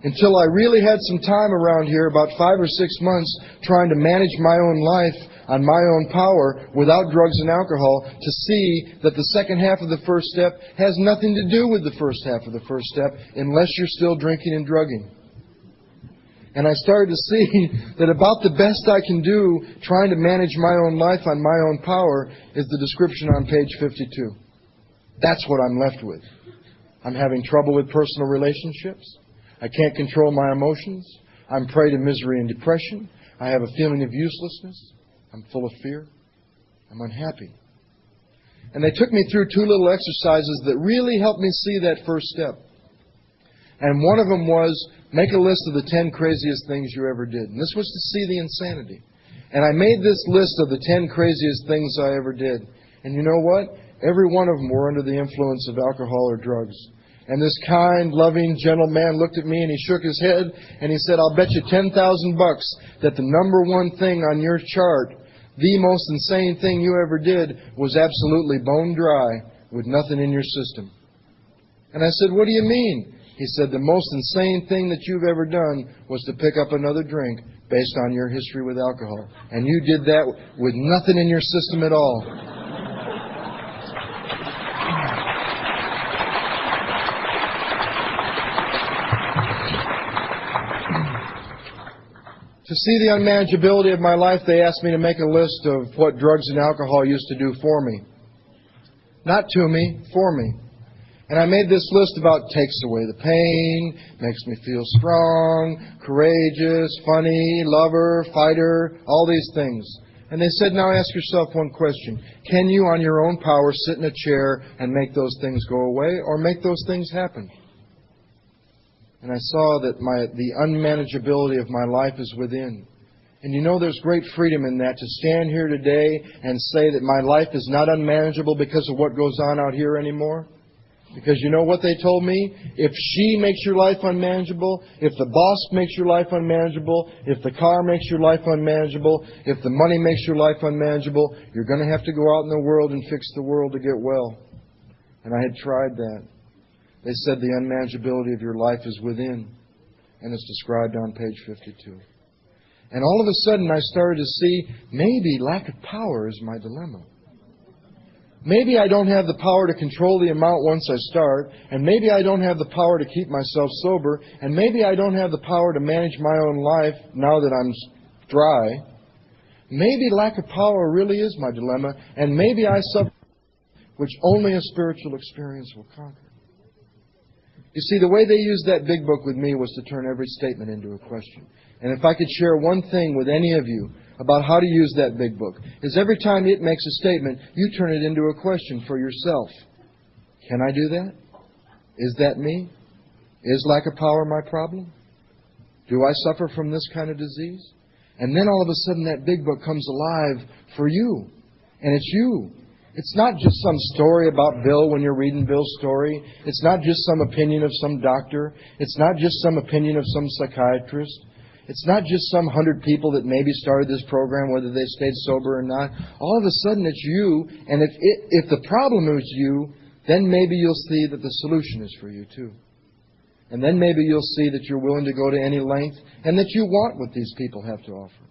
Until I really had some time around here, about 5 or 6 months, trying to manage my own life on my own power without drugs and alcohol, to see that the second half of the first step has nothing to do with the first half of the first step unless you're still drinking and drugging. And I started to see that about the best I can do trying to manage my own life on my own power is the description on page 52. That's what I'm left with. I'm having trouble with personal relationships. I can't control my emotions. I'm prey to misery and depression. I have a feeling of uselessness. I'm full of fear. I'm unhappy. And they took me through 2 little exercises that really helped me see that first step. And one of them was, make a list of the 10 craziest things you ever did. And this was to see the insanity. And I made this list of the 10 craziest things I ever did. And you know what? Every one of them were under the influence of alcohol or drugs. And this kind, loving, gentle man looked at me and he shook his head and he said, I'll bet you $10,000 that the number one thing on your chart, the most insane thing you ever did, was absolutely bone dry with nothing in your system. And I said, what do you mean? He said, the most insane thing that you've ever done was to pick up another drink based on your history with alcohol. And you did that with nothing in your system at all. To see the unmanageability of my life, they asked me to make a list of what drugs and alcohol used to do for me. Not to me, for me. And I made this list about takes away the pain, makes me feel strong, courageous, funny, lover, fighter, all these things. And they said, now ask yourself one question. Can you on your own power sit in a chair and make those things go away or make those things happen? And I saw that the unmanageability of my life is within. And you know there's great freedom in that, to stand here today and say that my life is not unmanageable because of what goes on out here anymore. Because you know what they told me? If she makes your life unmanageable, if the boss makes your life unmanageable, if the car makes your life unmanageable, if the money makes your life unmanageable, you're going to have to go out in the world and fix the world to get well. And I had tried that. They said the unmanageability of your life is within, and it's described on page 52. And all of a sudden I started to see maybe lack of power is my dilemma. Maybe I don't have the power to control the amount once I start, and maybe I don't have the power to keep myself sober, and maybe I don't have the power to manage my own life now that I'm dry. Maybe lack of power really is my dilemma, and maybe I suffer, which only a spiritual experience will conquer. You see, the way they used that big book with me was to turn every statement into a question. And if I could share one thing with any of you about how to use that big book, is every time it makes a statement, you turn it into a question for yourself. Can I do that? Is that me? Is lack of power my problem? Do I suffer from this kind of disease? And then all of a sudden that big book comes alive for you. And it's you. It's not just some story about Bill when you're reading Bill's story. It's not just some opinion of some doctor. It's not just some opinion of some psychiatrist. It's not just some 100 people that maybe started this program, whether they stayed sober or not. All of a sudden it's you, and if the problem is you, then maybe you'll see that the solution is for you too. And then maybe you'll see that you're willing to go to any length, and that you want what these people have to offer.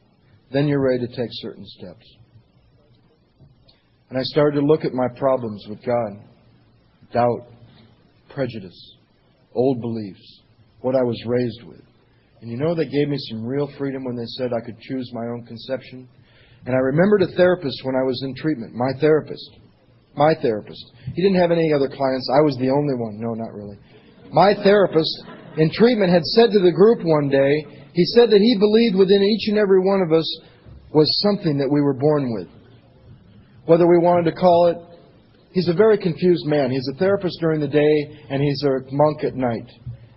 Then you're ready to take certain steps. And I started to look at my problems with God. Doubt, prejudice, old beliefs, what I was raised with. And you know, they gave me some real freedom when they said I could choose my own conception. And I remembered a therapist when I was in treatment, my therapist. He didn't have any other clients. I was the only one. No, not really. My therapist in treatment had said to the group one day, he said that he believed within each and every one of us was something that we were born with. Whether we wanted to call it, he's a very confused man. He's a therapist during the day, and he's a monk at night.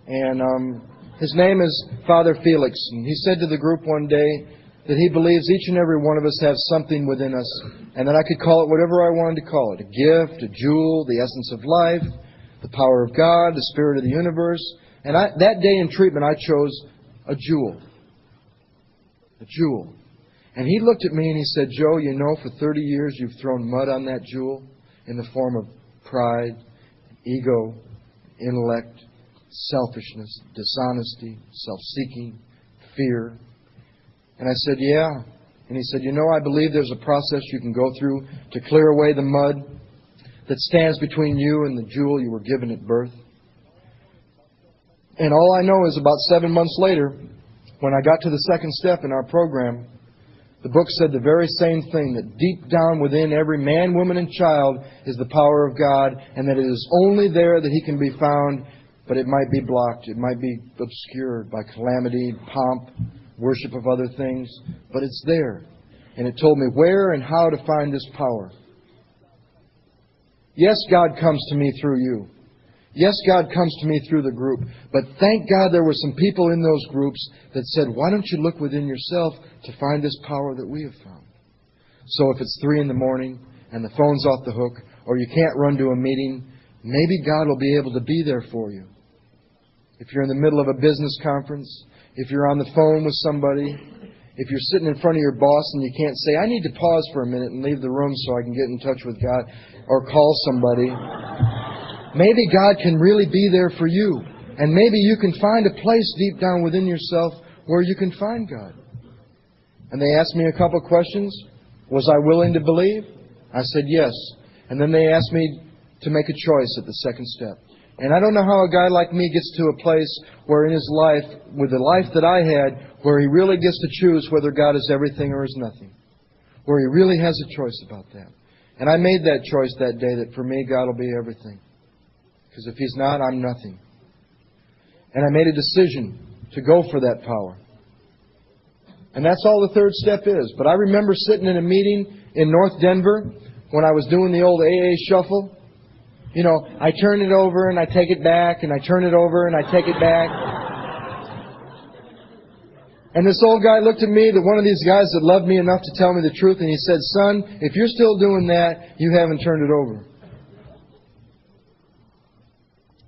And his name is Father Felix. And he said to the group one day that he believes each and every one of us has something within us, and that I could call it whatever I wanted to call it. A gift, a jewel, the essence of life, the power of God, the spirit of the universe. And that day in treatment, I chose a jewel. A jewel. And he looked at me and he said, Joe, you know, for 30 years you've thrown mud on that jewel in the form of pride, ego, intellect, selfishness, dishonesty, self-seeking, fear. And I said, yeah. And he said, you know, I believe there's a process you can go through to clear away the mud that stands between you and the jewel you were given at birth. And all I know is about 7 months later, when I got to the second step in our program, the book said the very same thing, that deep down within every man, woman, and child is the power of God, and that it is only there that He can be found, but it might be blocked, it might be obscured by calamity, pomp, worship of other things, but it's there. And it told me where and how to find this power. Yes, God comes to me through you. Yes, God comes to me through the group. But thank God there were some people in those groups that said, why don't you look within yourself to find this power that we have found? So if it's 3 a.m. and the phone's off the hook, or you can't run to a meeting, maybe God will be able to be there for you. If you're in the middle of a business conference, if you're on the phone with somebody, if you're sitting in front of your boss and you can't say, I need to pause for a minute and leave the room so I can get in touch with God, or call somebody, maybe God can really be there for you. And maybe you can find a place deep down within yourself where you can find God. And they asked me a couple of questions. Was I willing to believe? I said yes. And then they asked me to make a choice at the second step. And I don't know how a guy like me gets to a place where in his life, with the life that I had, where he really gets to choose whether God is everything or is nothing. Where he really has a choice about that. And I made that choice that day that for me, God will be everything. Because if He's not, I'm nothing. And I made a decision to go for that power. And that's all the third step is. But I remember sitting in a meeting in North Denver when I was doing the old AA shuffle. You know, I turn it over and I take it back, and I turn it over and I take it back. And this old guy looked at me, one of these guys that loved me enough to tell me the truth, and he said, son, if you're still doing that, you haven't turned it over.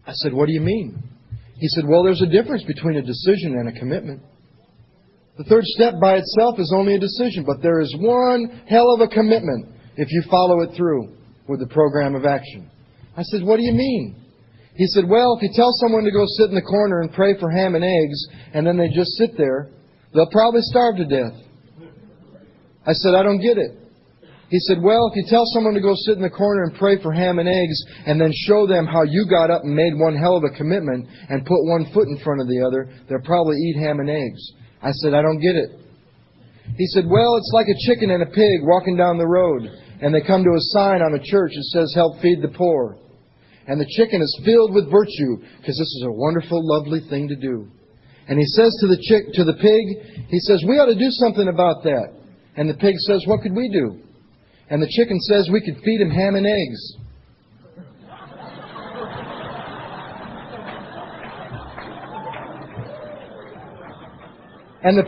I said, what do you mean? He said, well, there's a difference between a decision and a commitment. The third step by itself is only a decision, but there is one hell of a commitment if you follow it through with the program of action. I said, what do you mean? He said, well, if you tell someone to go sit in the corner and pray for ham and eggs, and then they just sit there, they'll probably starve to death. I said, I don't get it. He said, well, if you tell someone to go sit in the corner and pray for ham and eggs and then show them how you got up and made one hell of a commitment and put one foot in front of the other, they'll probably eat ham and eggs. I said, I don't get it. He said, well, it's like a chicken and a pig walking down the road, and they come to a sign on a church that says, help feed the poor. And the chicken is filled with virtue because this is a wonderful, lovely thing to do. And he says to the pig, he says, we ought to do something about that. And the pig says, what could we do? And the chicken says, we could feed him ham and eggs. And the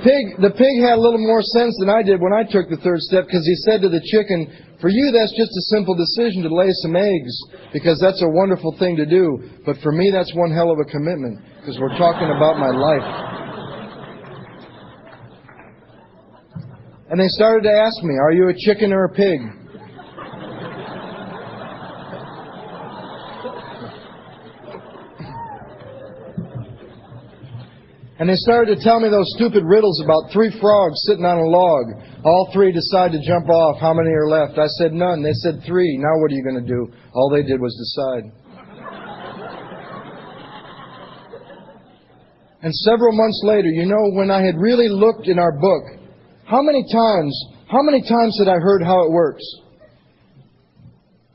pig had a little more sense than I did when I took the third step, because he said to the chicken, for you that's just a simple decision to lay some eggs, because that's a wonderful thing to do. But for me that's one hell of a commitment, because we're talking about my life. And they started to ask me, are you a chicken or a pig? And they started to tell me those stupid riddles about 3 frogs sitting on a log. All 3 decide to jump off. How many are left? I said none. They said 3. Now what are you going to do? All they did was decide. And several months later, you know, when I had really looked in our book, how many times had I heard how it works?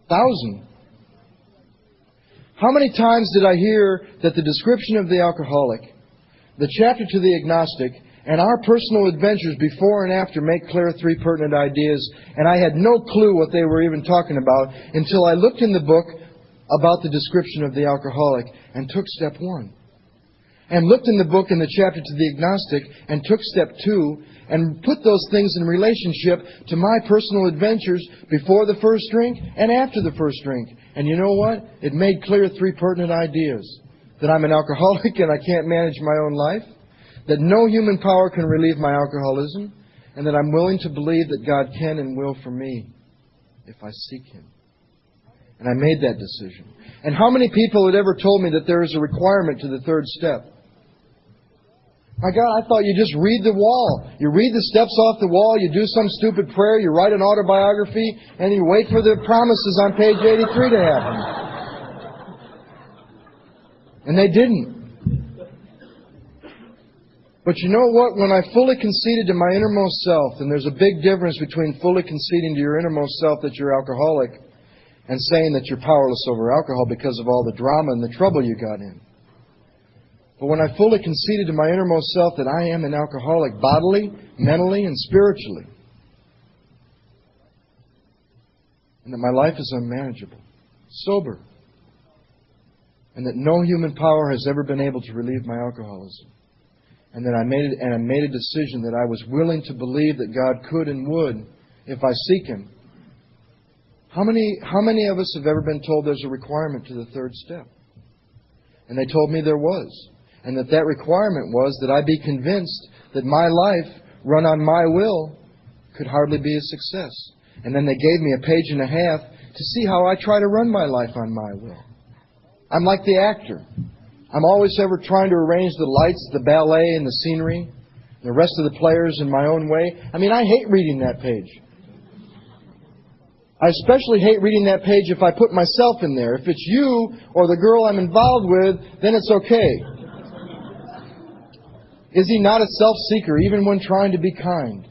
1,000. How many times did I hear that the description of the alcoholic, the chapter to the agnostic, and our personal adventures before and after make clear 3 pertinent ideas, and I had no clue what they were even talking about until I looked in the book about the description of the alcoholic and took step 1. And looked in the book in the chapter to the agnostic and took step 2 and put those things in relationship to my personal adventures before the first drink and after the first drink. And you know what? It made clear 3 pertinent ideas. That I'm an alcoholic and I can't manage my own life, that no human power can relieve my alcoholism, and that I'm willing to believe that God can and will for me if I seek Him. And I made that decision. And how many people had ever told me that there is a requirement to the third step? My God, I thought you just read the wall. You read the steps off the wall, you do some stupid prayer, you write an autobiography, and you wait for the promises on page 83 to happen. And they didn't. But you know what? When I fully conceded to my innermost self, and there's a big difference between fully conceding to your innermost self that you're alcoholic and saying that you're powerless over alcohol because of all the drama and the trouble you got in. But when I fully conceded to my innermost self that I am an alcoholic bodily, mentally, and spiritually, and that my life is unmanageable, sober, and that no human power has ever been able to relieve my alcoholism. And that I made a decision that I was willing to believe that God could and would if I seek Him. How many of us have ever been told there's a requirement to the third step? And they told me there was. And that requirement was that I be convinced that my life, run on my will, could hardly be a success. And then they gave me a page and a half to see how I try to run my life on my will. I'm like the actor. I'm always ever trying to arrange the lights, the ballet, and the scenery, the rest of the players in my own way. I mean, I hate reading that page. I especially hate reading that page if I put myself in there. If it's you or the girl I'm involved with, then it's okay. Is he not a self-seeker even when trying to be kind?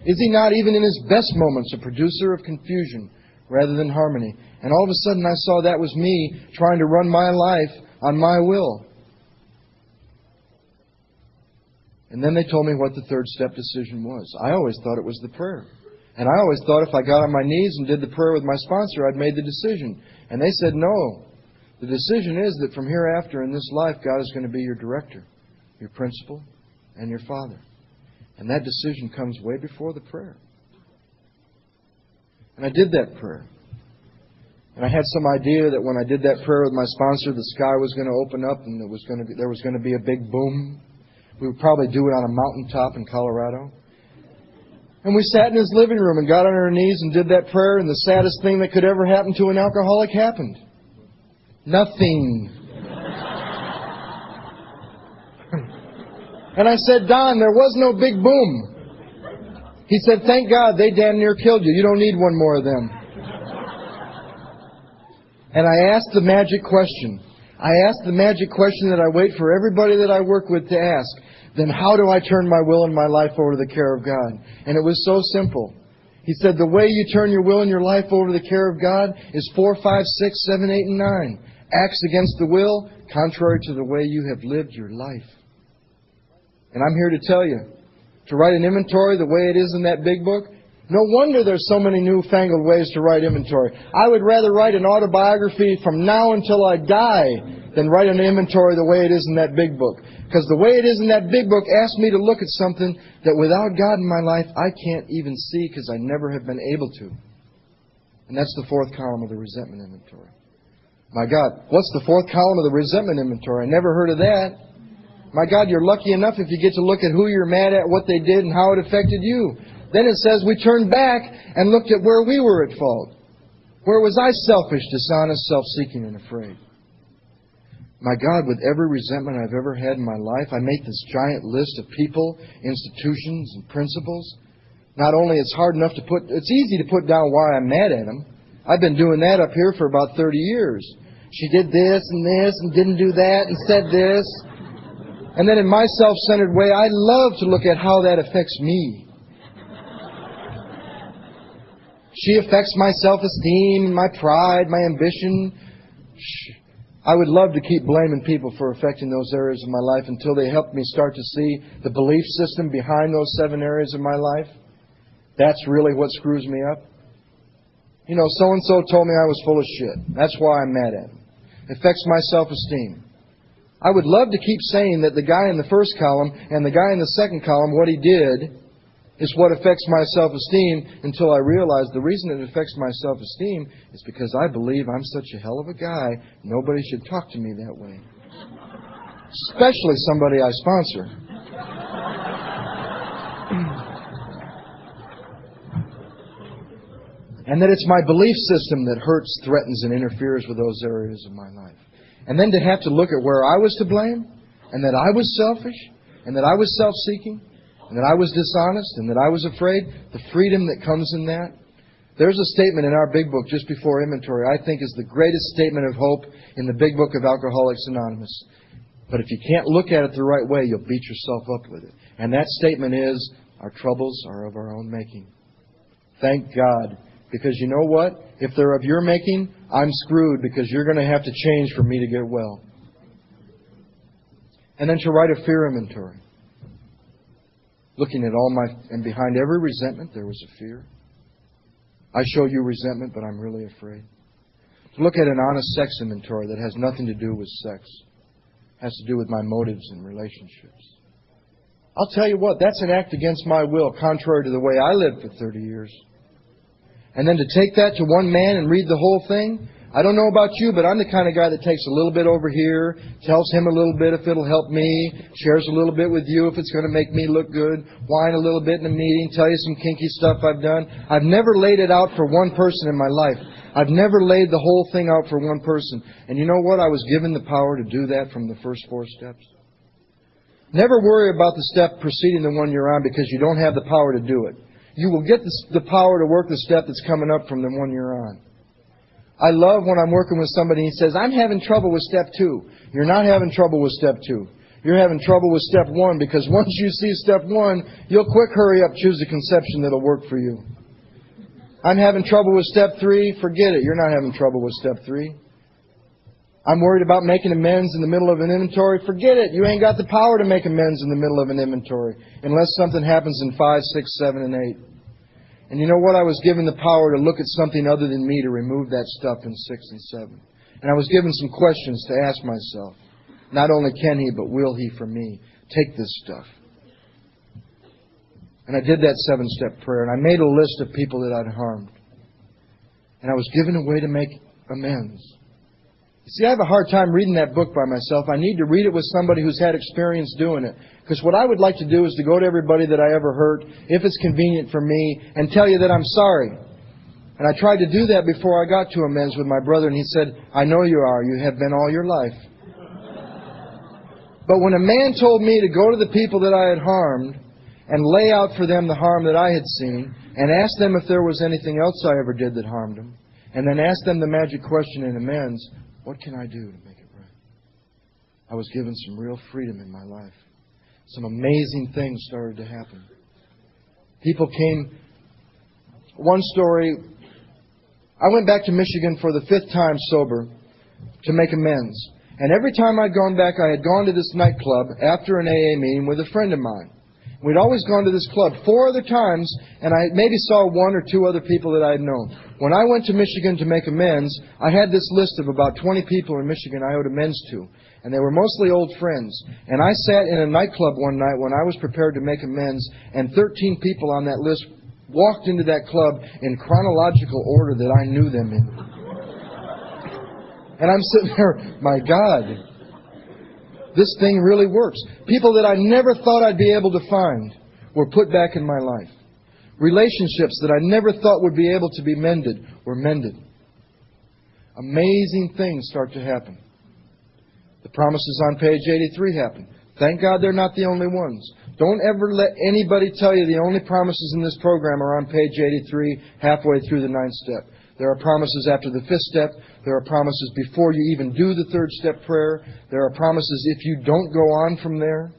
Is he not even in his best moments a producer of confusion rather than harmony? And all of a sudden I saw that was me trying to run my life on my will. And then they told me what the third step decision was. I always thought it was the prayer. And I always thought if I got on my knees and did the prayer with my sponsor, I'd made the decision. And they said, no. The decision is that from hereafter in this life, God is going to be your director, your principal, and your father. And that decision comes way before the prayer. And I did that prayer. And I had some idea that when I did that prayer with my sponsor, the sky was going to open up and there was going to be a big boom. We would probably do it on a mountaintop in Colorado. And we sat in his living room and got on our knees and did that prayer, and the saddest thing that could ever happen to an alcoholic happened. Nothing. And I said, Don, there was no big boom. He said, thank God they damn near killed you. You don't need one more of them. And I asked the magic question. I asked the magic question that I wait for everybody that I work with to ask. Then how do I turn my will and my life over to the care of God? And it was so simple. He said, the way you turn your will and your life over to the care of God is 4, 5, 6, 7, 8, and 9. Acts against the will, contrary to the way you have lived your life. And I'm here to tell you, to write an inventory the way it is in that big book, no wonder there's so many newfangled ways to write inventory. I would rather write an autobiography from now until I die than write an inventory the way it is in that big book. Because the way it is in that big book asks me to look at something that without God in my life I can't even see because I never have been able to. And that's the fourth column of the resentment inventory. My God, what's the fourth column of the resentment inventory? I never heard of that. My God, you're lucky enough if you get to look at who you're mad at, what they did, and how it affected you. Then it says we turned back and looked at where we were at fault. Where was I selfish, dishonest, self-seeking, and afraid? My God, with every resentment I've ever had in my life, I make this giant list of people, institutions, and principles. Not only it's hard enough to put, it's easy to put down why I'm mad at them. I've been doing that up here for about 30 years. She did this and didn't do that and said this. And then in my self-centered way, I love to look at how that affects me. She affects my self-esteem, my pride, my ambition. I would love to keep blaming people for affecting those areas of my life until they help me start to see the belief system behind those 7 areas of my life. That's really what screws me up. You know, so-and-so told me I was full of shit. That's why I'm mad at him. It affects my self-esteem. I would love to keep saying that the guy in the first column and the guy in the second column, what he did, is what affects my self-esteem until I realize the reason it affects my self-esteem is because I believe I'm such a hell of a guy, nobody should talk to me that way. Especially somebody I sponsor. And that it's my belief system that hurts, threatens, and interferes with those areas of my life. And then to have to look at where I was to blame, and that I was selfish, and that I was self-seeking, and that I was dishonest, and that I was afraid, the freedom that comes in that. There's a statement in our big book just before inventory I think is the greatest statement of hope in the big book of Alcoholics Anonymous. But if you can't look at it the right way, you'll beat yourself up with it. And that statement is, our troubles are of our own making. Thank God. Because you know what? If they're of your making, I'm screwed because you're going to have to change for me to get well. And then to write a fear inventory. Looking at and behind every resentment, there was a fear. I show you resentment, but I'm really afraid. To look at an honest sex inventory that has nothing to do with sex. It has to do with my motives and relationships. I'll tell you what, that's an act against my will, contrary to the way I lived for 30 years. And then to take that to one man and read the whole thing, I don't know about you, but I'm the kind of guy that takes a little bit over here, tells him a little bit if it'll help me, shares a little bit with you if it's going to make me look good, whine a little bit in a meeting, tell you some kinky stuff I've done. I've never laid it out for one person in my life. I've never laid the whole thing out for one person. And you know what? I was given the power to do that from the first 4 steps. Never worry about the step preceding the one you're on because you don't have the power to do it. You will get the power to work the step that's coming up from the one you're on. I love when I'm working with somebody and he says, I'm having trouble with step 2. You're not having trouble with step 2. You're having trouble with step 1 because once you see step 1, you'll quick hurry up, choose a conception that'll work for you. I'm having trouble with step 3. Forget it. You're not having trouble with step 3. I'm worried about making amends in the middle of an inventory. Forget it. You ain't got the power to make amends in the middle of an inventory unless something happens in 5, 6, 7, and 8. And you know what? I was given the power to look at something other than me to remove that stuff in 6 and 7. And I was given some questions to ask myself. Not only can he, but will he for me take this stuff? And I did that 7-step prayer. And I made a list of people that I'd harmed. And I was given a way to make amends. You see, I have a hard time reading that book by myself. I need to read it with somebody who's had experience doing it. Because what I would like to do is to go to everybody that I ever hurt, if it's convenient for me, and tell you that I'm sorry. And I tried to do that before I got to amends with my brother, and he said, I know you are. You have been all your life. But when a man told me to go to the people that I had harmed and lay out for them the harm that I had seen, and ask them if there was anything else I ever did that harmed them, and then ask them the magic question in amends, what can I do to make it right? I was given some real freedom in my life. Some amazing things started to happen. People came. One story, I went back to Michigan for the 5th time sober to make amends. And every time I'd gone back, I had gone to this nightclub after an AA meeting with a friend of mine. We'd always gone to this club 4 other times, and I maybe saw 1 or 2 other people that I had known. When I went to Michigan to make amends, I had this list of about 20 people in Michigan I owed amends to. And they were mostly old friends. And I sat in a nightclub one night when I was prepared to make amends, and 13 people on that list walked into that club in chronological order that I knew them in. And I'm sitting there, my God, this thing really works. People that I never thought I'd be able to find were put back in my life. Relationships that I never thought would be able to be mended were mended. Amazing things start to happen. The promises on page 83 happen. Thank God they're not the only ones. Don't ever let anybody tell you the only promises in this program are on page 83, halfway through the 9th step. There are promises after the 5th step. There are promises before you even do the 3rd step prayer. There are promises if you don't go on from there.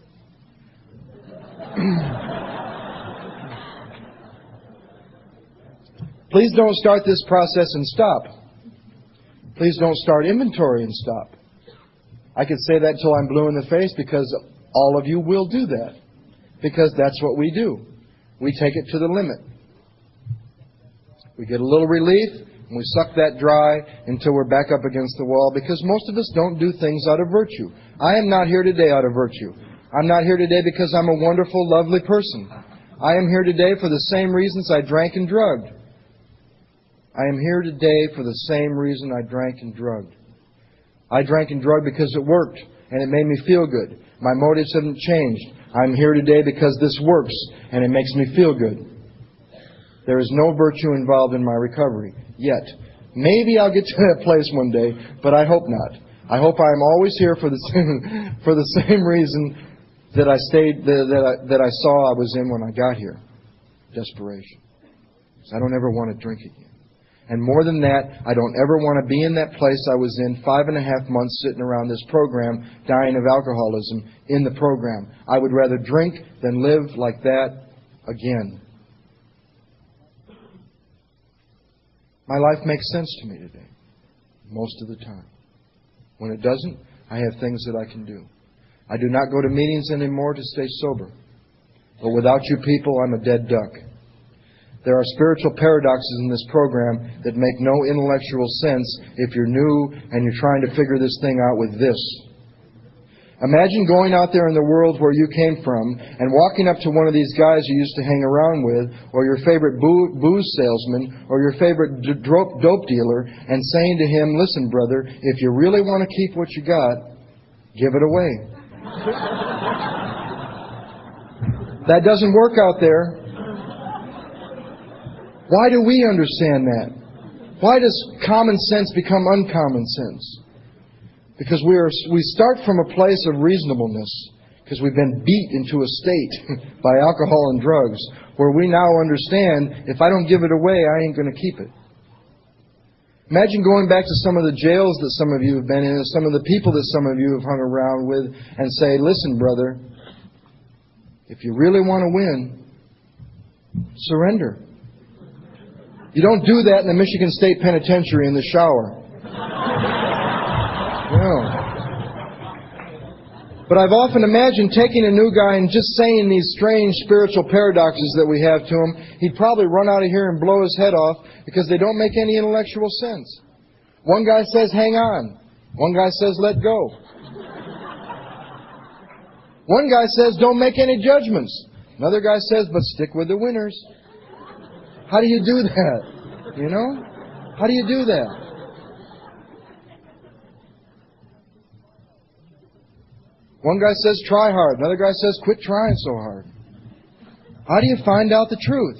Please don't start this process and stop. Please don't start inventory and stop. I could say that until I'm blue in the face because all of you will do that. Because that's what we do. We take it to the limit. We get a little relief, and we suck that dry until we're back up against the wall, because most of us don't do things out of virtue. I am not here today out of virtue. I'm not here today because I'm a wonderful, lovely person. I am here today for the same reasons I drank and drugged. I am here today for the same reason I drank and drugged. I drank and drugged because it worked, and it made me feel good. My motives haven't changed. I'm here today because this works, and it makes me feel good. There is no virtue involved in my recovery yet. Maybe I'll get to that place one day, but I hope not. I hope I'm always here for the same reason that I stayed, that I saw I was in when I got here. Desperation. I don't ever want to drink again. And more than that, I don't ever want to be in that place I was in 5.5 months sitting around this program, dying of alcoholism in the program. I would rather drink than live like that again. My life makes sense to me today, most of the time. When it doesn't, I have things that I can do. I do not go to meetings anymore to stay sober. But without you people, I'm a dead duck. There are spiritual paradoxes in this program that make no intellectual sense if you're new and you're trying to figure this thing out with this. Imagine going out there in the world where you came from and walking up to one of these guys you used to hang around with, or your favorite booze salesman, or your favorite dope dealer, and saying to him, listen, brother, if you really want to keep what you got, give it away. That doesn't work out there. Why do we understand that? Why does common sense become uncommon sense? Because we start from a place of reasonableness, because we've been beat into a state by alcohol and drugs, where we now understand, if I don't give it away, I ain't going to keep it. Imagine going back to some of the jails that some of you have been in, some of the people that some of you have hung around with, and say, listen, brother, if you really want to win, surrender. You don't do that in the Michigan State Penitentiary in the shower. No. But I've often imagined taking a new guy and just saying these strange spiritual paradoxes that we have to him. He'd probably run out of here and blow his head off because they don't make any intellectual sense. One guy says, hang on. One guy says, let go. One guy says, don't make any judgments. Another guy says, but stick with the winners. How do you do that? You know? How do you do that? One guy says, try hard. Another guy says, quit trying so hard. How do you find out the truth?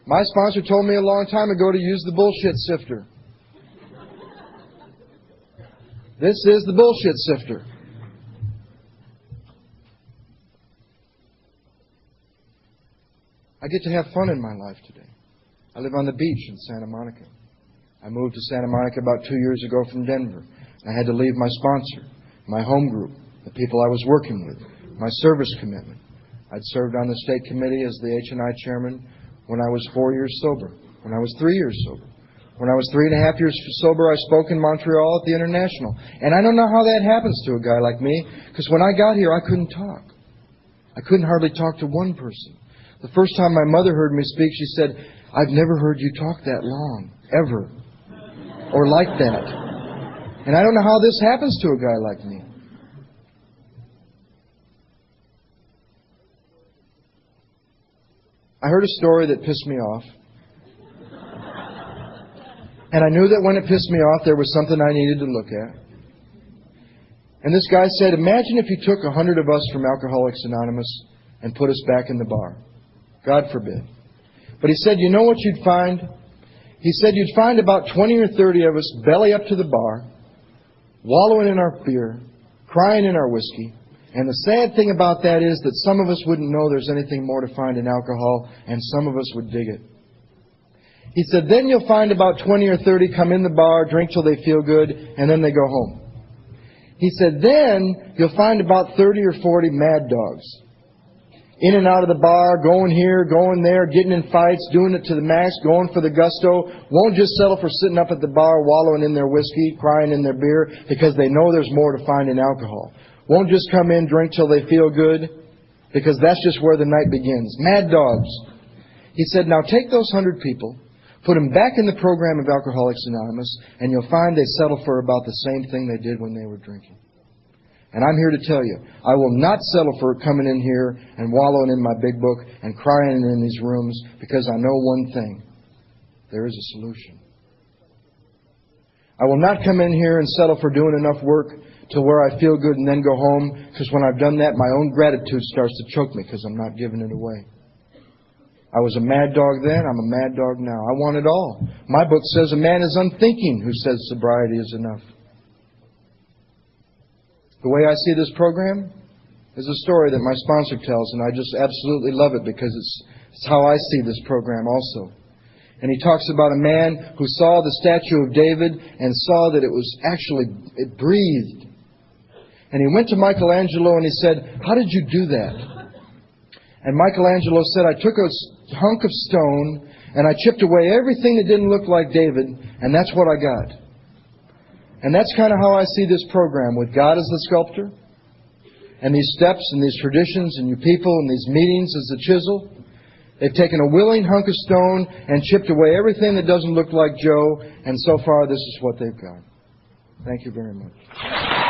My sponsor told me a long time ago to use the bullshit sifter. This is the bullshit sifter. I get to have fun in my life today. I live on the beach in Santa Monica. I moved to Santa Monica about 2 years ago from Denver. I had to leave my sponsor, my home group, the people I was working with, my service commitment. I'd served on the state committee as the H&I chairman when I was 4 years sober, when I was 3 years sober. When I was 3.5 years sober, I spoke in Montreal at the International. And I don't know how that happens to a guy like me, because when I got here, I couldn't talk. I couldn't hardly talk to one person. The first time my mother heard me speak, she said, "I've never heard you talk that long, ever, or like that." And I don't know how this happens to a guy like me. I heard a story that pissed me off. And I knew that when it pissed me off, there was something I needed to look at. And this guy said, imagine if you took 100 of us from Alcoholics Anonymous and put us back in the bar. God forbid. But he said, you know what you'd find? He said you'd find about 20 or 30 of us belly up to the bar, wallowing in our beer, crying in our whiskey. And the sad thing about that is that some of us wouldn't know there's anything more to find in alcohol, and some of us would dig it. He said, then you'll find about 20 or 30 come in the bar, drink till they feel good, and then they go home. He said, then you'll find about 30 or 40 mad dogs. In and out of the bar, going here, going there, getting in fights, doing it to the max, going for the gusto, won't just settle for sitting up at the bar, wallowing in their whiskey, crying in their beer, because they know there's more to find in alcohol. Won't just come in, drink till they feel good, because that's just where the night begins. Mad dogs. He said, now take those 100 people, put them back in the program of Alcoholics Anonymous, and you'll find they settle for about the same thing they did when they were drinking. And I'm here to tell you, I will not settle for coming in here and wallowing in my big book and crying in these rooms, because I know one thing. There is a solution. I will not come in here and settle for doing enough work to where I feel good and then go home, because when I've done that, my own gratitude starts to choke me because I'm not giving it away. I was a mad dog then, I'm a mad dog now. I want it all. My book says a man is unthinking who says sobriety is enough. The way I see this program is a story that my sponsor tells, and I just absolutely love it because it's how I see this program also. And he talks about a man who saw the statue of David and saw that it breathed. And he went to Michelangelo and he said, how did you do that? And Michelangelo said, I took a hunk of stone and I chipped away everything that didn't look like David, and that's what I got. And that's kind of how I see this program, with God as the sculptor, and these steps and these traditions and you people and these meetings as the chisel. They've taken a willing hunk of stone and chipped away everything that doesn't look like Joe, and so far this is what they've got. Thank you very much.